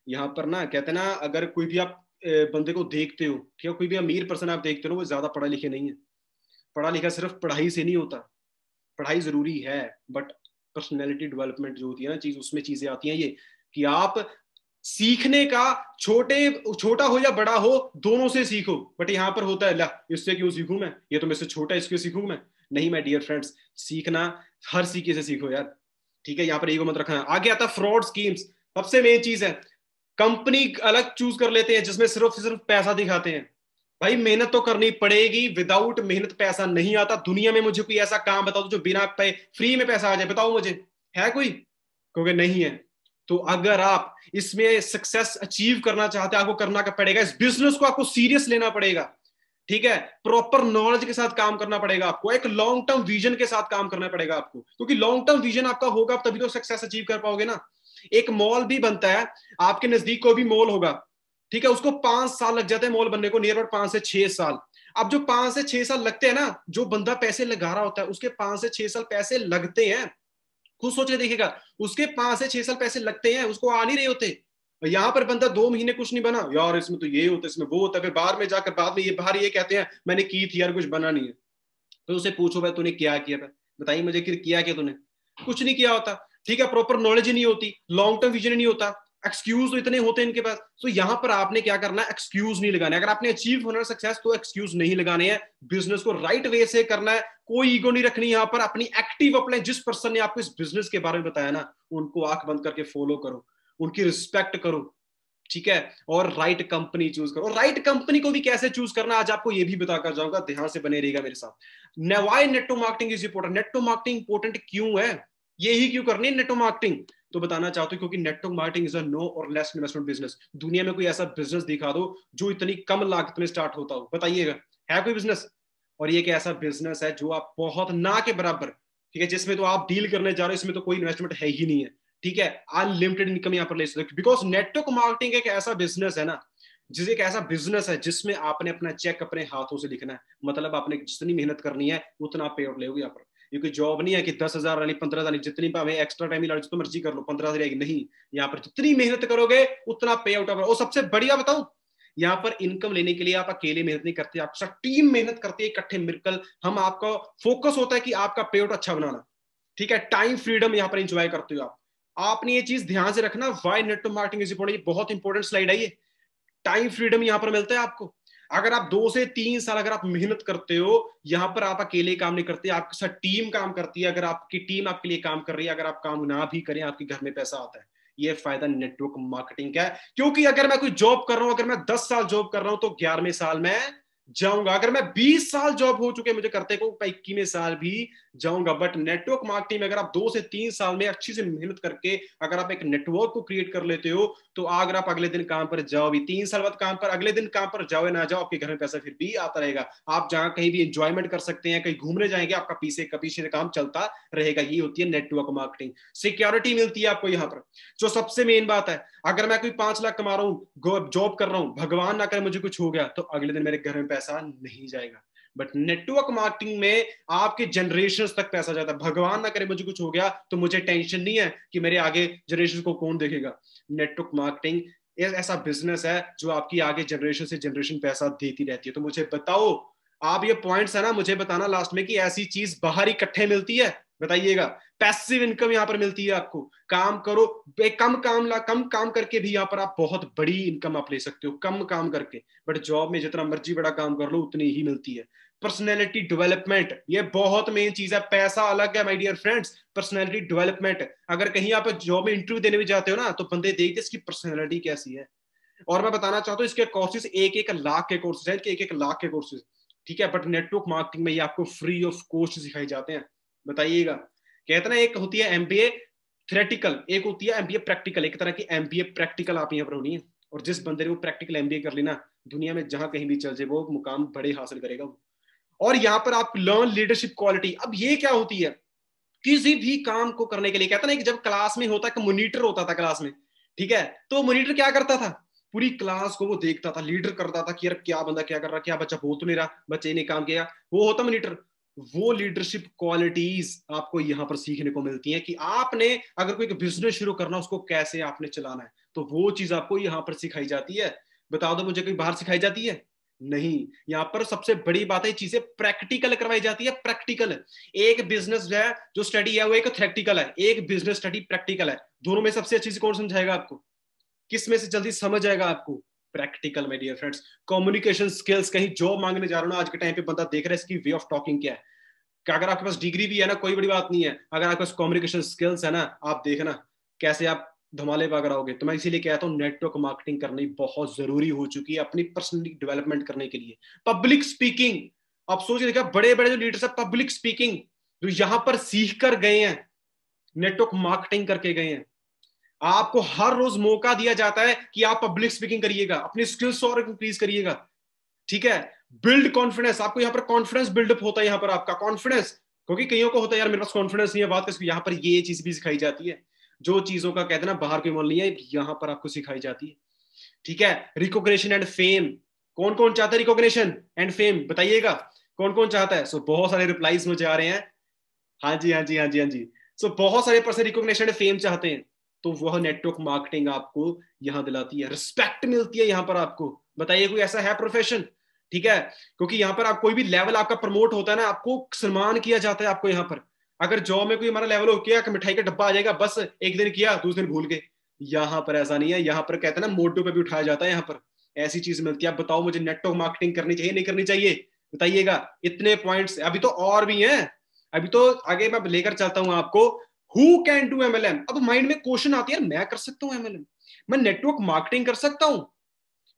यहाँ पर ना कहते हैं ना, अगर कोई भी आप बंदे को देखते हो, ठीक है, कोई भी अमीर पर्सन आप देखते हो, वो ज्यादा पढ़ा लिखे नहीं है। पढ़ा लिखा सिर्फ पढ़ाई से नहीं होता, पढ़ाई जरूरी है, बट पर्सनैलिटी डेवलपमेंट जो होती है ना चीज, उसमें चीजें आती हैं ये, कि आप सीखने का, छोटा हो या बड़ा हो, दोनों से सीखो। बट यहाँ पर होता है, ला इससे क्यों सीखूं मैं, ये तो मेरे से छोटा है, इसके सीखूं मैं। नहीं माय डियर फ्रेंड्स, सीखना हर सीखे से सीखो यार। ठीक है, यहाँ पर ईगो मत रखना। आगे आता फ्रॉड स्कीम्स, सबसे मेन चीज है, कंपनी अलग चूज कर लेते हैं जिसमें सिर्फ सिर्फ पैसा दिखाते हैं। भाई मेहनत तो करनी पड़ेगी, विदाउट मेहनत पैसा नहीं आता। दुनिया में मुझे कोई ऐसा काम बताओ जो बिना पे फ्री में पैसा आ जाए, बताओ मुझे, है कोई? क्योंकि नहीं है। तो अगर आप इसमें सक्सेस अचीव करना चाहते हैं, आपको करना क्या पड़ेगा, इस बिजनेस को आपको सीरियस लेना पड़ेगा। ठीक है, प्रॉपर नॉलेज के साथ काम करना पड़ेगा आपको, एक लॉन्ग टर्म विजन के साथ काम करना पड़ेगा आपको, क्योंकि लॉन्ग टर्म विजन आपका होगा तभी तो सक्सेस अचीव कर पाओगे ना। एक मॉल भी बनता है, आपके नजदीक कोई भी मॉल होगा, ठीक है, उसको 5 साल लग जाते हैं मॉल बनने को, नियर अबाउट 5 से 6 साल। अब जो 5 से 6 साल लगते हैं ना, जो बंदा पैसे लगा रहा होता है उसके 5 से 6 साल पैसे लगते हैं। खुद सोच के देखिएगा, उसके 5 से 6 साल पैसे लगते हैं, उसको आ नहीं रहे होते। यहाँ पर बंदा 2 महीने कुछ नहीं बना, यार इसमें तो ये होता है, इसमें वो होता है, फिर बाद में जाकर बाद में ये बाहर ये कहते हैं मैंने की थी यार, कुछ बना नहीं है। तो उसे पूछो भाई तूने क्या किया था, बताइए मुझे कि किया क्या तूने, कुछ नहीं किया होता। ठीक है, प्रॉपर नॉलेज ही नहीं होती, लॉन्ग टर्म विजन नहीं होता, एक्सक्यूज तो इतने होते हैं इनके पास। तो यहां पर आपने क्या करना है, एक्सक्यूज नहीं लगाना है। अगर आपने अचीव होना है सक्सेस तो एक्सक्यूज नहीं लगाने हैं, बिजनेस को राइट वे से करना है, कोई ईगो नहीं रखनी यहां पर। अपनी एक्टिव अपने जिस पर्सन ने आपको इस बिजनेस के बारे में बताया ना, उनको आंख बंद करके फॉलो करो, उनकी रिस्पेक्ट करो, ठीक है, और राइट कंपनी चूज करो। और राइट कंपनी को भी कैसे चूज करना आज आपको ये भी बताकर जाऊंगा, ध्यान से बने रहिएगा मेरे साथ। Why network marketing is important, network marketing important क्यों है, यही क्यों करनी है नेटवर्क मार्केटिंग, तो बताना चाहता हूं क्योंकि network marketing is a no or less investment business. दुनिया में कोई ऐसा बिजनेस दिखा दो जो इतनी कम लागत में स्टार्ट होता हो, बताइएगा है कोई बिजनेस? और ये एक ऐसा बिजनेस है जो आप बहुत ना के बराबर, ठीक है, जिसमें तो आप डील करने जा रहे हो, इसमें तो कोई इन्वेस्टमेंट है ही नहीं है, ठीक है, अनलिमिटेड इनकम यहाँ पर ले सकते हो। बिकॉज नेटवर्क मार्केटिंग एक ऐसा बिजनेस है ना, जिसे एक ऐसा बिजनेस है जिसमें आपने अपना चेक अपने हाथों से लिखना है, मतलब आपने जितनी मेहनत करनी है उतना पे आउट लेोगे यहाँ पर। ये कोई जॉब नहीं है कि 10,000 वाली 15,000 जितनी भावे एक्स्ट्रा टाइम मिला जितना मर्जी कर लो 15,000 आएगी, नहीं, यहाँ पर जितनी मेहनत करोगे उतना पे आउट। और सबसे बढ़िया बताऊं, यहाँ पर इनकम लेने के लिए आप अकेले मेहनत नहीं करते, आपके साथ टीम मेहनत करती है इकट्ठे मिलकर। हम आपका फोकस होता है कि आपका पे आउट अच्छा बनाना, ठीक है, टाइम फ्रीडम यहाँ पर एंजॉय करते हो आप। आपने ये चीज ध्यान से रखना, why network marketing is important, बहुत इंपॉर्टेंट स्लाइड है ये। टाइम फ्रीडम यहाँ पर मिलता है आपको। अगर आप 2 से 3 साल अगर आप मेहनत करते हो, यहाँ पर आप अकेले काम नहीं करते, आपके साथ टीम काम करती है। अगर आपकी टीम आपके लिए काम कर रही है, अगर आप काम ना भी करें, आपके घर में पैसा आता है। ये फायदा नेटवर्क मार्केटिंग का है। क्योंकि अगर मैं कोई जॉब कर रहा हूं, अगर मैं 10 साल जॉब कर रहा हूं, तो 11वें साल में जाऊंगा। अगर मैं 20 साल जॉब हो चुके मुझे करते को, 21वें साल भी जाऊंगा। बट नेटवर्क मार्केटिंग में अगर आप 2 से 3 साल में अच्छी से मेहनत करके अगर आप एक नेटवर्क को क्रिएट कर लेते हो, तो अगर आप अगले दिन काम पर जाओ भी 3 साल बाद काम पर, अगले दिन काम पर जाओ ना जाओ, आपके घर में पैसा फिर भी आता रहेगा। आप जहां कहीं भी एंजॉयमेंट कर सकते हैं, कहीं घूमने जाएंगे, आपका पीछे से काम चलता रहेगा। ये होती है नेटवर्क मार्केटिंग। सिक्योरिटी मिलती है आपको यहाँ पर, जो सबसे मेन बात है। अगर मैं कोई 5 लाख कमा रहा हूँ, जॉब कर रहा हूँ, भगवान ना करे मुझे कुछ हो गया, तो अगले दिन मेरे घर में पैसा नहीं जाएगा। बट नेटवर्क मार्केटिंग में आपके जनरेशन तक पैसा जाता है। भगवान ना करे मुझे कुछ हो गया तो मुझे टेंशन नहीं है कि मेरे आगे जनरेशन को कौन देखेगा। नेटवर्क मार्केटिंग ऐसा बिजनेस है जो आपकी आगे जनरेशन से जनरेशन पैसा देती रहती है। तो मुझे बताओ, आप ये पॉइंट्स है ना, मुझे बताना लास्ट में कि ऐसी चीज बाहर इकट्ठे मिलती है, बताइएगा। पैसिव इनकम यहाँ पर मिलती है आपको, काम करो, कम काम करके भी यहाँ पर आप बहुत बड़ी इनकम आप ले सकते हो, कम काम करके। बट जॉब में जितना मर्जी बड़ा काम कर लो उतनी ही मिलती है। पर्सनैलिटी डेवलपमेंट, ये बहुत मेन चीज है। पैसा अलग है my dear friends, personality development. अगर कहीं आप जॉब में इंटरव्यू देने भी जाते हो ना, तो बंदे देखते इसकी पर्सनैलिटी कैसी है। और मैं बताना चाहता हूँ इसके कोर्सेज 1-1 लाख के कोर्सेज है, 1-1 लाख के कोर्सेज, ठीक है। बट नेटवर्क मार्केटिंग में ये आपको फ्री ऑफ कॉस्ट सिखाई जाते हैं, बताइएगा। कहते ना, एक होती है एमबीए थ्योरेटिकल, एक होती है एमबीए प्रैक्टिकल। एक तरह की एमबीए प्रैक्टिकल आप यहाँ पर होनी है। और जिस बंदे ने वो प्रैक्टिकल एमबीए कर ली ना, दुनिया में जहां कहीं भी चल जाए वो मुकाम बड़े हासिल करेगा वो। और यहाँ पर आप लर्न लीडरशिप क्वालिटी। अब ये क्या होती है, किसी भी काम को करने के लिए, कहता ना कि जब क्लास में होता है, मॉनिटर होता था क्लास में, ठीक है, तो मॉनिटर क्या करता था, पूरी क्लास को वो देखता था, लीडर करता था कि यार क्या बंदा क्या कर रहा, क्या बच्चा बोल तो नहीं रहा, बच्चे ने काम किया, वो होता मॉनिटर। वो लीडरशिप क्वालिटीज आपको यहाँ पर सीखने को मिलती हैं कि आपने अगर कोई बिजनेस शुरू करना, उसको कैसे आपने चलाना है, तो वो चीज आपको यहाँ पर सिखाई जाती है। बता दो मुझे, कोई बाहर सिखाई जाती है? नहीं। यहाँ पर सबसे बड़ी बात है, चीजें प्रैक्टिकल करवाई जाती है, प्रैक्टिकल। एक बिजनेस है जो स्टडी है वो एक थ्योरेटिकल है, एक बिजनेस स्टडी प्रैक्टिकल है। दोनों में सबसे अच्छी से कौन समझाएगा आपको, किस में से जल्दी समझ आएगा आपको? प्रैक्टिकल में डियर फ्रेंड्स। कम्युनिकेशन स्किल्स, कहीं जॉब मांगने जा रहा हूं ना, आज के टाइम पे बंदा देख रहा है इसकी वे ऑफ टॉकिंग क्या है। कि अगर आपके पास डिग्री भी है ना, कोई बड़ी बात नहीं है, अगर आपके पास कम्युनिकेशन स्किल्स है ना, आप देखना कैसे आप धमाले पा कराओगे। तो मैं इसीलिए कहता हूँ नेटवर्क मार्केटिंग करनी बहुत जरूरी हो चुकी है अपनी पर्सनलिटी डेवलपमेंट करने के लिए। पब्लिक स्पीकिंग, आप सोच देखा, बड़े बड़े जो लीडर्स है पब्लिक स्पीकिंग जो यहां पर सीख कर गए हैं, नेटवर्क मार्केटिंग करके गए हैं। आपको हर रोज मौका दिया जाता है कि आप पब्लिक स्पीकिंग करिएगा, अपनी स्किल्स और इंक्रीज करिएगा, ठीक है। बिल्ड कॉन्फिडेंस, आपको यहाँ पर कॉन्फिडेंस बिल्डअप होता है, यहाँ पर आपका कॉन्फिडेंस, क्योंकि कईयों को होता है यार मेरे पास कॉन्फिडेंस नहीं है बात कर, यहाँ पर ये चीज भी सिखाई जाती है। जो चीजों का कहते हैं ना बाहर कोई मोल नहीं है, यहाँ पर आपको सिखाई जाती है, ठीक है। रिकॉग्निशन एंड फेम, कौन कौन चाहता है रिकॉग्निशन एंड फेम, बताइएगा कौन कौन चाहता है। सो बहुत सारे रिप्लाईज मुझे आ रहे हैं, हाँ जी हाँ जी हाँ जी हाँ जी। सो बहुत सारे पर्सन रिकॉग्निशन एंड फेम चाहते हैं, तो वह नेटवर्क मार्केटिंग आपको यहां दिलाती है। रिस्पेक्ट मिलती है यहां पर आपको, बताइए कोई ऐसा है प्रोफेशन ठीक है, क्योंकि यहाँ पर आप कोई भी लेवल आपका प्रमोट होता है ना, आपको सम्मान किया जाता है आपको यहाँ पर। अगर जॉब में कोई हमारा लेवल हो गया, मिठाई का डब्बा आ जाएगा, बस एक दिन किया दूसरे दिन भूल गए। यहाँ पर ऐसा नहीं है, यहाँ पर कहते हैं ना मोटो पे भी उठाया जाता है, यहाँ पर ऐसी चीज मिलती है। आप बताओ मुझे नेटवर्क मार्केटिंग करनी चाहिए नहीं करनी चाहिए, बताइएगा। इतने पॉइंट्स अभी तो और भी हैं, अभी तो आगे मैं लेकर चलता हूं आपको। Who can do MLM? अब माइंड में क्वेश्चन आती है, मैं कर सकता हूँ एमएलएम, मैं नेटवर्क मार्केटिंग कर सकता हूँ,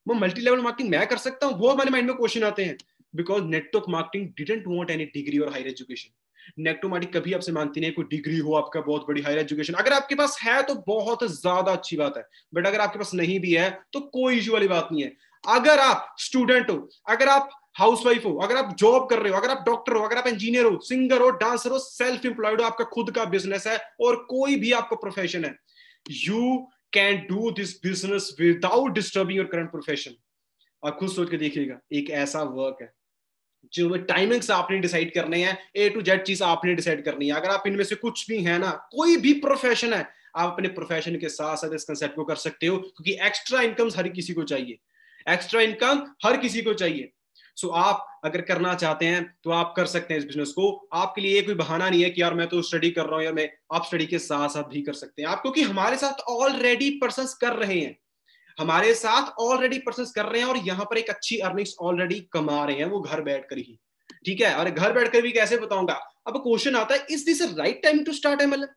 मैं मल्टी लेवल मार्केटिंग मैं कर सकता हूँ, वो हमारे माइंड में क्वेश्चन आते हैं। Because network marketing didn't want any degree और हायर एजुकेशन। नेटवर्क मार्केटिंग कभी आपसे मांगती नहीं कोई डिग्री हो आपका बहुत बड़ी, हायर एजुकेशन अगर आपके पास है तो बहुत ज्यादा अच्छी बात है, बट अगर आपके पास नहीं भी है तो कोई इश्यू वाली बात नहीं है। अगर आप स्टूडेंट हो, अगर आप हाउसवाइफ हो, अगर आप जॉब कर रहे हो, अगर आप डॉक्टर हो, अगर आप इंजीनियर हो, सिंगर हो, डांसर हो, सेल्फ एम्प्लॉयड हो, आपका खुद का बिजनेस है और कोई भी आपका प्रोफेशन है, you can do this business without disturbing your current profession. आप खुद सोच के देखिएगा, एक ऐसा वर्क है जो टाइमिंग्स आपने डिसाइड करने हैं, ए टू जेड चीज आपने डिसाइड करनी है। अगर आप इनमें से कुछ भी है ना, कोई भी प्रोफेशन है, आप अपने प्रोफेशन के साथ साथ इस कंसेप्ट को कर सकते हो, क्योंकि एक्स्ट्रा इनकम हर किसी को चाहिए, एक्स्ट्रा इनकम हर किसी को चाहिए। सो आप अगर करना चाहते हैं तो आप कर सकते हैं इस बिजनेस को। आपके लिए कोई बहाना नहीं है कि यार मैं तो स्टडी कर रहा हूं, यार मैं, आप स्टडी के साथ साथ भी कर सकते हैं आप, क्योंकि हमारे साथ ऑलरेडी पर्सन कर रहे हैं, हमारे साथ ऑलरेडी पर्सन कर रहे हैं और यहाँ पर एक अच्छी अर्निंग्स ऑलरेडी कमा रहे हैं, वो घर बैठकर ही। ठीक है, और घर बैठकर भी कैसे बताऊंगा। अब क्वेश्चन आता है, is this right time to start MLM?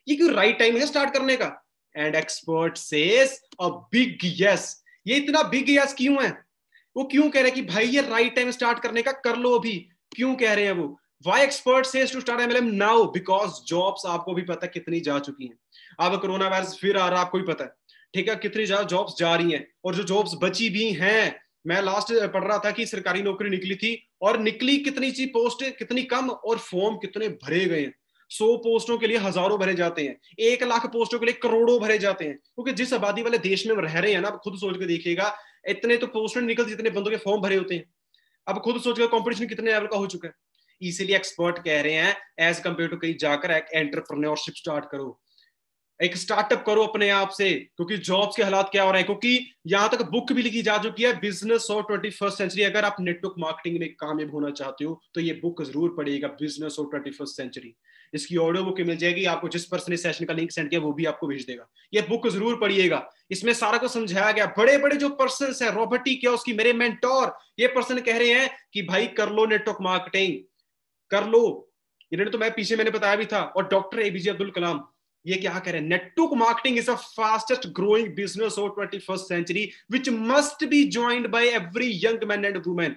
ये क्यों राइट टाइम है स्टार्ट करने का? And expert says a big yes. ये इतना बिग यस क्यों है? वो क्यों कह रहे हैं कि भाई ये राइट टाइम स्टार्ट करने का, कर लो अभी? क्यों कह रहे हैं वो? Why expert says to start MLM now? Because jobs आपको भी पता है कितनी जा चुकी हैं। अब कोरोना वायरस फिर आ रहा, आपको भी पता है, ठीक है, कितनी ज्यादा जॉब्स जा रही हैं, और जो जॉब्स बची भी हैं, मैं लास्ट पढ़ रहा था कि सरकारी नौकरी निकली थी, और निकली कितनी सी पोस्ट कितनी कम, और फॉर्म कितने भरे गए हैं। 100 पोस्टों के लिए हजारों भरे जाते हैं, 1 लाख पोस्टों के लिए करोड़ों भरे जाते हैं, क्योंकि जिस आबादी वाले देश में रह रहे हैं ना, आप खुद सोच के देखिएगा, इतने तो पोस्ट नहीं निकलते जितने बंदों के फॉर्म भरे होते हैं। अब खुद सोच के कंपटीशन कितने लेवल का हो चुका है। इसीलिए एक्सपर्ट कह रहे हैं एज कंपेयर टू कहीं जाकर एक एंटरप्रेन्योरशिप स्टार्ट करो, एक स्टार्टअप करो अपने आप से, क्योंकि जॉब्स के हालात क्या हो रहे हैं। क्योंकि यहां तक बुक भी लिखी जा चुकी है, बिजनेस और 21st सेंचुरी। अगर आप नेटवर्क मार्केटिंग में कामयाब होना चाहते हो तो ये बुक जरूर पढ़िएगा, बिजनेस और 21st सेंचुरी। इसकी ऑडियो बुक मिल जाएगी आपको, जिस पर्सन ने सेशन का लिंक सेंड किया वो भी आपको भेज देगा। ये बुक जरूर पढ़िएगा, इसमें सारा कुछ समझाया गया। बड़े बड़े जो पर्सन है, रॉबर्ट टी कियोसाकी मेरे मेंटोर, ये पर्सन कह रहे हैं कि भाई कर लो नेटवर्क मार्केटिंग, कर लो। इन्होंने तो मैं पीछे मैंने बताया भी था। और डॉक्टर एपीजे अब्दुल कलाम ये क्या कह रहे हैं, network marketing is the fastest growing business of 21st century which must be joined by every young man and women.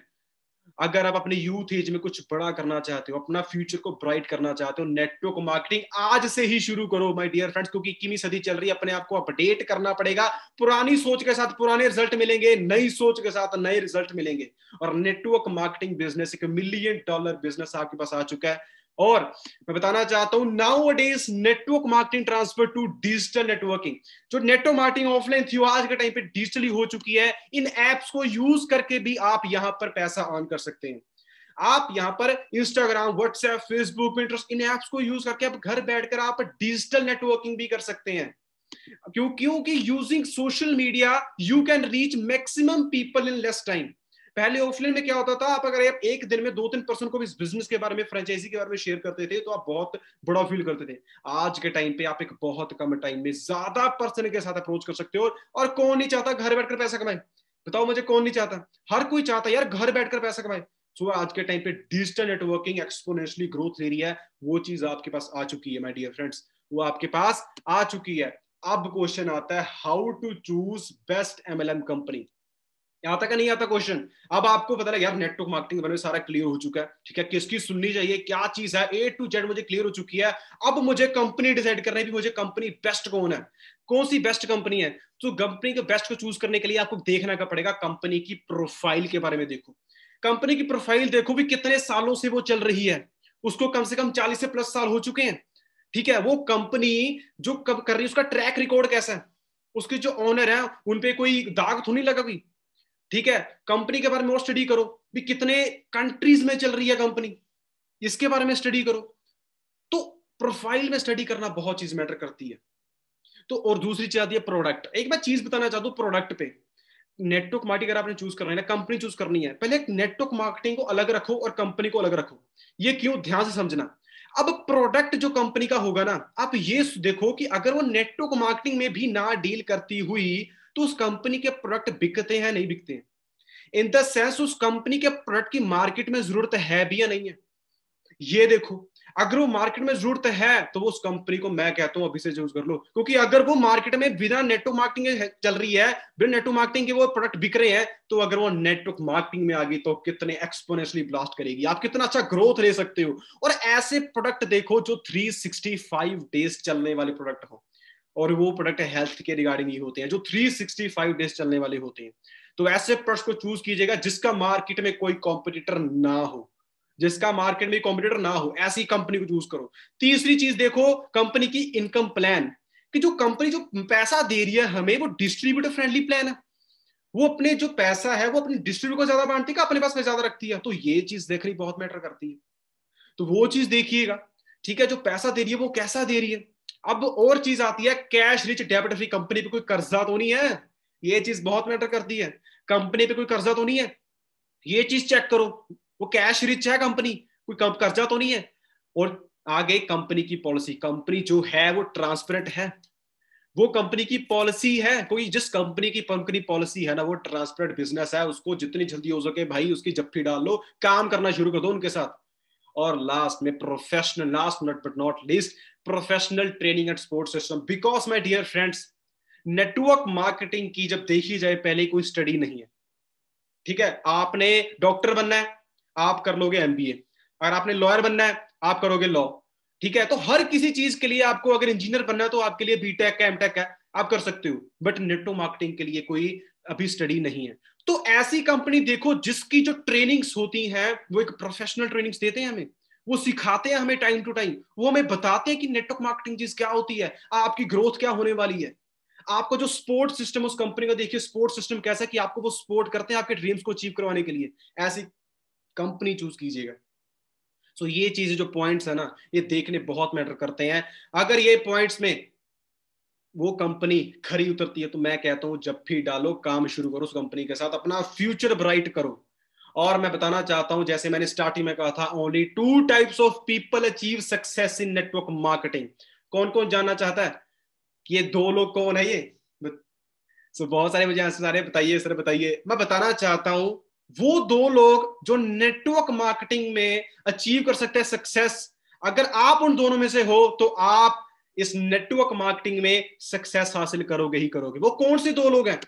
अगर आप अपने यूथ एज में कुछ बड़ा करना चाहते हो, अपना फ्यूचर को ब्राइट करना चाहते हो, नेटवर्क मार्केटिंग आज से ही शुरू करो माय डियर फ्रेंड्स, क्योंकि 21वीं सदी चल रही है, अपने आप को अपडेट करना पड़ेगा। पुरानी सोच के साथ पुराने रिजल्ट मिलेंगे, नई सोच के साथ नए रिजल्ट मिलेंगे। और नेटवर्क मार्केटिंग बिजनेस एक $1 मिलियन बिजनेस आपके पास आ चुका है। और मैं बताना चाहता हूं, nowadays network marketing transfer to digital networking. जो नेटवर्क मार्केटिंग ऑफलाइन थी वो आज के टाइम पे डिजिटली हो चुकी है। इन एप्स को यूज करके भी आप यहां पर पैसा अर्न कर सकते हैं। आप यहां पर इंस्टाग्राम, व्हाट्सएप, फेसबुक, पिंटरेस्ट, इन एप्स को यूज करके आप घर बैठकर आप डिजिटल नेटवर्किंग भी कर सकते हैं। क्योंकि using social media you can reach maximum people in less time. पहले ऑफलाइन में क्या होता था, आप अगर आप एक दिन में 2-3 पर्सन को भी इस बिजनेस के बारे में, फ्रेंचाइजी के बारे में शेयर करते थे तो आप बहुत बड़ा फील करते थे। आज के टाइम पे आप एक बहुत कम टाइम में ज्यादा पर्सन के साथ अप्रोच कर सकते हो। और कौन नहीं चाहता घर बैठकर पैसा कमाए? बताओ मुझे, कौन नहीं चाहता? हर कोई चाहता है यार घर बैठकर पैसा कमाए। सो आज के टाइम पे डिजिटल नेटवर्किंग एक्सपोनेंशियली ग्रोथ ले रही है, वो चीज आपके पास आ चुकी है माय डियर फ्रेंड्स, वो आपके पास आ चुकी है। अब क्वेश्चन आता है, how to choose best MLM company. आता का नहीं आता क्वेश्चन? अब आपको पता लगा यार नेटवर्क मार्केटिंग के बारे में सारा क्लियर हो चुका है, ठीक है, किसकी सुननी चाहिए, क्या चीज है, ए टू जेड मुझे क्लियर हो चुकी है। अब मुझे कंपनी डिसाइड करना है कि मुझे कंपनी बेस्ट कौन है, कौन सी बेस्ट कंपनी है। तो कंपनी के बेस्ट को चूज करने के लिए आपको देखना क्या पड़ेगा, कंपनी की प्रोफाइल के बारे में देखो। कंपनी की प्रोफाइल देखो भी कितने सालों से वो चल रही है, उसको कम से कम 40 से प्लस साल हो चुके हैं। ठीक है, वो कंपनी जो कब कर रही है उसका ट्रैक रिकॉर्ड कैसा है, उसके जो ओनर है उनपे कोई दाग तो नहीं लगा कोई। ठीक है, कंपनी के बारे में और स्टडी करो भी कितने कंट्रीज में चल रही है कंपनी, इसके बारे में स्टडी करो। तो प्रोफाइल में स्टडी करना बहुत चीज मैटर करती है। तो और दूसरी चीज आती है प्रोडक्ट। एक मैं चीज बताना चाहता हूं प्रोडक्ट पे, नेटवर्क मार्केटिंग अगर आपने चूज करना है ना, कंपनी चूज करनी है, पहले नेटवर्क मार्केटिंग को अलग रखो और कंपनी को अलग रखो। ये क्यों, ध्यान से समझना। अब प्रोडक्ट जो कंपनी का होगा ना, आप ये देखो कि अगर वो नेटवर्क मार्केटिंग में भी ना डील करती हुई तो उस कंपनी के प्रोडक्ट बिकते हैं नहीं बिकते हैं, इन द सेंस उस कंपनी के प्रोडक्ट की मार्केट में जरूरत है भी या नहीं है, ये देखो। अगर वो मार्केट में जरूरत है तो वो उस कंपनी को मैं कहता हूं अभी से चूज कर लो, क्योंकि अगर वो मार्केट में बिना नेटवर्क मार्केटिंग चल रही है, बिना नेटवर्क मार्केटिंग के वो प्रोडक्ट बिक रहे हैं, तो अगर वो नेटवर्क मार्केटिंग में आ गई तो कितने एक्सपोनेंशियली ब्लास्ट करेगी, आप कितना अच्छा ग्रोथ ले सकते हो। और ऐसे प्रोडक्ट देखो जो 365 डेज चलने वाले प्रोडक्ट हो, और वो प्रोडक्ट हेल्थ के रिगार्डिंग ही होते हैं जो 365 डेज चलने वाले होते हैं। तो ऐसे प्रोडक्ट को चूज कीजिएगा जिसका मार्केट में कोई कॉम्पिटिटर ना हो, जिसका मार्केट में कॉम्पिटिटर ना हो, ऐसी कंपनी को चूज करो। तीसरी चीज देखो कंपनी की इनकम प्लान, कि जो कंपनी जो पैसा दे रही है हमें वो डिस्ट्रीब्यूटर फ्रेंडली प्लान है, वो अपने जो पैसा है वो अपने डिस्ट्रीब्यूटर को ज्यादा बांटती है, अपने पास में ज्यादा रखती है, तो ये चीज देखनी बहुत मैटर करती है। तो वो चीज देखिएगा, ठीक है, जो पैसा दे रही है वो कैसा दे रही है। अब और चीज आती है कैश रिच डेब्ट फ्री, कंपनी पे कोई कर्जा तो नहीं है, ये चीज बहुत मैटर करती है, कंपनी पे कोई कर्जा तो नहीं है, ये चीज चेक करो। वो कैश रिच है कंपनी, कोई कर्जा तो नहीं है। और आगे कंपनी की पॉलिसी, कंपनी जो है वो ट्रांसपेरेंट है, वो कंपनी की पॉलिसी है, कोई जिस कंपनी की कंपनी पॉलिसी है ना वो ट्रांसपेरेंट बिजनेस है, उसको जितनी जल्दी हो सके भाई उसकी जप्फी डाल लो, काम करना शुरू कर दो उनके साथ। और लास्ट में professional, last not but not least, professional training and support system. Because my dear friends, network marketing की जब देखी जाए पहले कोई स्टडी नहीं है, ठीक है। आपने डॉक्टर बनना है, आप कर लोगे एमबीए, अगर आपने लॉयर बनना है आप करोगे लॉ, ठीक है। तो हर किसी चीज के लिए आपको, अगर इंजीनियर बनना है तो आपके लिए बीटेक है, एमटेक है, आप कर सकते हो, बट नेटवर्क मार्केटिंग के लिए कोई अभी स्टडी नहीं है। तो ऐसी कंपनी देखो जिसकी जो ट्रेनिंग्स होती हैं वो एक प्रोफेशनल ट्रेनिंग्स देते हैं हमें, वो सिखाते हैं हमें टाइम टू टाइम, वो हमें बताते हैं कि नेटवर्क मार्केटिंग चीज क्या होती है, आपकी ग्रोथ क्या होने वाली है। आपको जो स्पोर्ट सिस्टम उस कंपनी का देखिए, स्पोर्ट सिस्टम कैसा कि आपको वो सपोर्ट करते हैं आपके ड्रीम्स को अचीव करवाने के लिए, ऐसी कंपनी चूज कीजिएगा। सो ये चीजें जो पॉइंट्स है ना ये देखने बहुत मैटर करते हैं। अगर ये पॉइंट्स में वो कंपनी खरी उतरती है तो मैं कहता हूं जब भी डालो, काम शुरू करो उस कंपनी के साथ, अपना फ्यूचर ब्राइट करो। और मैं बताना चाहता हूं जैसे मैंने स्टार्टिंग में कहा था, only 2 types of people achieve success in network marketing. कौन कौन जानना चाहता है कि ये 2 लोग कौन है ये? सो बहुत सारे मुझे आंसर आ रहे हैं, बताइए सर बताइए। मैं बताना चाहता हूं वो 2 लोग जो नेटवर्क मार्केटिंग में अचीव कर सकते हैं सक्सेस, अगर आप उन दोनों में से हो तो आप इस नेटवर्क मार्केटिंग में सक्सेस हासिल करोगे ही करोगे। वो कौन से 2 लोग हैं?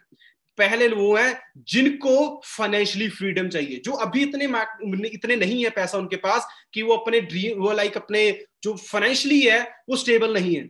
पहले वो हैं जिनको फाइनेंशियली फ्रीडम चाहिए, जो अभी इतने नहीं है पैसा उनके पास कि वो अपने ड्रीम, वो लाइक अपने जो फाइनेंशियली है वो स्टेबल नहीं है।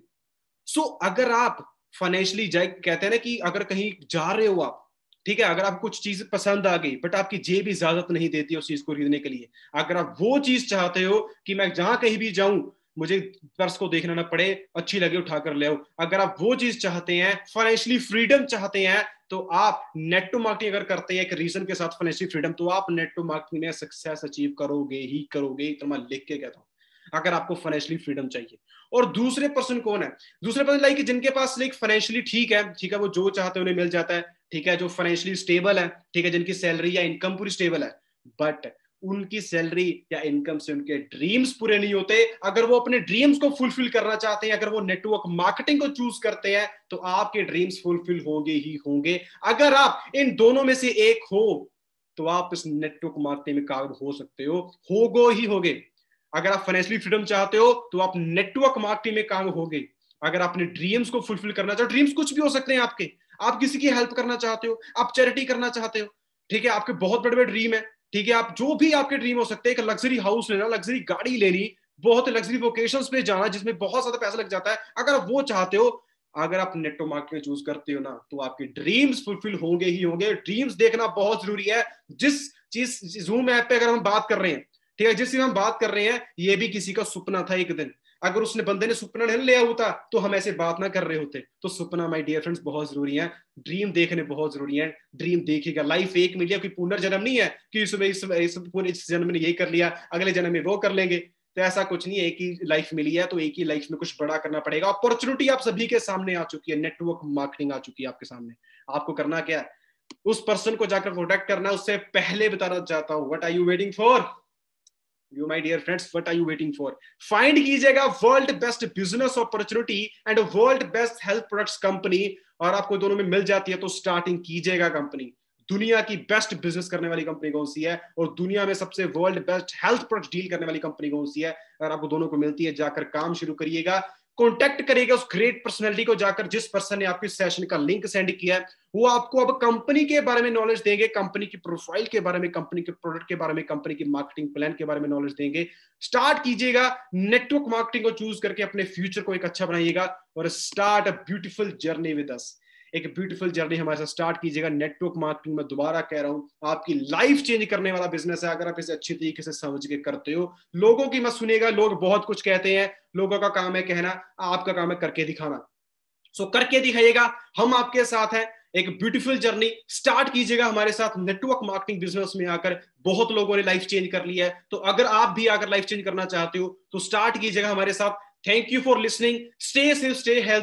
सो अगर आप फाइनेंशियली जाए, कहते हैं ना कि अगर कहीं जा रहे हो आप, ठीक है, अगर आपको कुछ चीज पसंद आ गई बट आपकी जेब इजाजत नहीं देती उस चीज को खरीदने के लिए, अगर आप वो चीज चाहते हो कि मैं जहां कहीं भी जाऊं मुझे पर्स को देखना ना पड़े, अच्छी लगे उठा कर ले आओ, अगर आप वो चीज चाहते हैं, फाइनेंशियली फ्रीडम चाहते हैं, तो आप नेटवर्क मार्केटिंग अगर करते हैं एक रीजन के साथ फाइनेंशियल फ्रीडम, तो आप नेटवर्क मार्केटिंग में सक्सेस अचीव करोगे ही करोगे, इतना लिख के कहता हूं, अगर आपको फाइनेंशियली फ्रीडम चाहिए। और दूसरे पर्सन कौन है? दूसरे पर्सन लाइक जिनके पास लाइक फाइनेंशियली ठीक है, ठीक है, वो जो चाहते हैं उन्हें मिल जाता है, ठीक है, जो फाइनेंशियली स्टेबल है, ठीक है, जिनकी सैलरी या इनकम पूरी स्टेबल है, बट उनकी सैलरी या इनकम से उनके ड्रीम्स पूरे नहीं होते। अगर वो अपने ड्रीम्स को फुलफिल करना चाहते हैं, अगर वो नेटवर्क मार्केटिंग को चूज करते हैं, तो आपके ड्रीम्स फुलफिल होंगे ही होंगे। अगर आप इन दोनों में से एक हो तो आप इस नेटवर्क मार्केटिंग में कामयाब हो सकते होगो ही होगे। अगर आप फाइनेंशियली फ्रीडम चाहते हो तो आप नेटवर्क मार्केटिंग में काम होगे। अगर आपने ड्रीम्स को फुलफिल करना चाहो, ड्रीम्स कुछ भी हो सकते हैं आपके, आप किसी की हेल्प करना चाहते हो, आप चैरिटी करना चाहते हो, ठीक है, आपके बहुत बड़े बड़े ड्रीम है, ठीक है, आप जो भी आपके ड्रीम हो सकते हैं, एक लग्जरी हाउस लेना, लग्जरी गाड़ी लेनी, बहुत लग्जरी वोकेशंस पे जाना जिसमें बहुत ज्यादा पैसा लग जाता है, अगर आप वो चाहते हो, अगर आप नेटवर्क मार्केटिंग चूज करते हो ना, तो आपके ड्रीम्स फुलफिल होंगे ही होंगे। ड्रीम्स देखना बहुत जरूरी है। जिस चीज जूम ऐप पे अगर हम बात कर रहे हैं, ठीक है, जिससे हम बात कर रहे हैं, ये भी किसी का सपना था एक दिन, अगर उसने बंदे ने सपना नहीं लिया होता तो हम ऐसे बात ना कर रहे होते। तो सपना माय डियर फ्रेंड्स बहुत जरूरी है, ड्रीम देखने बहुत जरूरी है। ड्रीम देखिएगा, लाइफ एक मिली है, कोई पुनर्जन्म नहीं है कि इस पूरे जन्म में यही कर लिया अगले जन्म में वो कर लेंगे, तो ऐसा कुछ नहीं है। एक ही लाइफ मिली है तो एक ही लाइफ में कुछ बड़ा करना पड़ेगा। अपॉर्चुनिटी आप सभी के सामने आ चुकी है, नेटवर्क मार्केटिंग आ चुकी है आपके सामने, आपको करना क्या है, उस पर्सन को जाकर प्रोटेक्ट करना है, उससे पहले बताना चाहता हूं, what are you waiting for? You my dear friends, what are you waiting for? Find कीजिएगा world best business opportunity and world best health products company, और आपको दोनों में मिल जाती है तो स्टार्टिंग कीजिएगा कंपनी। दुनिया की बेस्ट बिजनेस करने वाली कंपनी कौन सी है और दुनिया में सबसे world best health product deal करने वाली कंपनी कौन सी है, अगर आपको दोनों को मिलती है जाकर काम शुरू करिएगा। कॉन्टेक्ट करिएगा उस ग्रेट पर्सनैलिटी को जाकर जिस पर्सन ने आपके सेशन का लिंक सेंड किया है। वो आपको अब कंपनी के बारे में नॉलेज देंगे, कंपनी की प्रोफाइल के बारे में, कंपनी के प्रोडक्ट के बारे में, कंपनी की मार्केटिंग प्लान के बारे में नॉलेज देंगे। स्टार्ट कीजिएगा नेटवर्क मार्केटिंग को चूज करके, अपने फ्यूचर को एक अच्छा बनाइएगा और start a beautiful journey with us. एक ब्यूटीफुल जर्नी हमारे साथ स्टार्ट कीजिएगा। नेटवर्क मार्केटिंग में दोबारा कह रहा हूं आपकी लाइफ चेंज करने वाला बिजनेस है अगर आप इसे अच्छी तरीके से समझ के करते हो। लोगों की मत सुनिएगा, लोग बहुत कुछ कहते हैं, लोगों का काम है कहना, आपका काम है करके दिखाना। सो करके दिखाइएगा, हम आपके साथ हैं। एक ब्यूटीफुल जर्नी स्टार्ट कीजिएगा हमारे साथ नेटवर्क मार्केटिंग बिजनेस में आकर। बहुत लोगों ने लाइफ चेंज कर लिया है, तो अगर आप भी आकर लाइफ चेंज करना चाहते हो तो स्टार्ट कीजिएगा हमारे साथ। Thank you for listening, stay safe, stay healthy.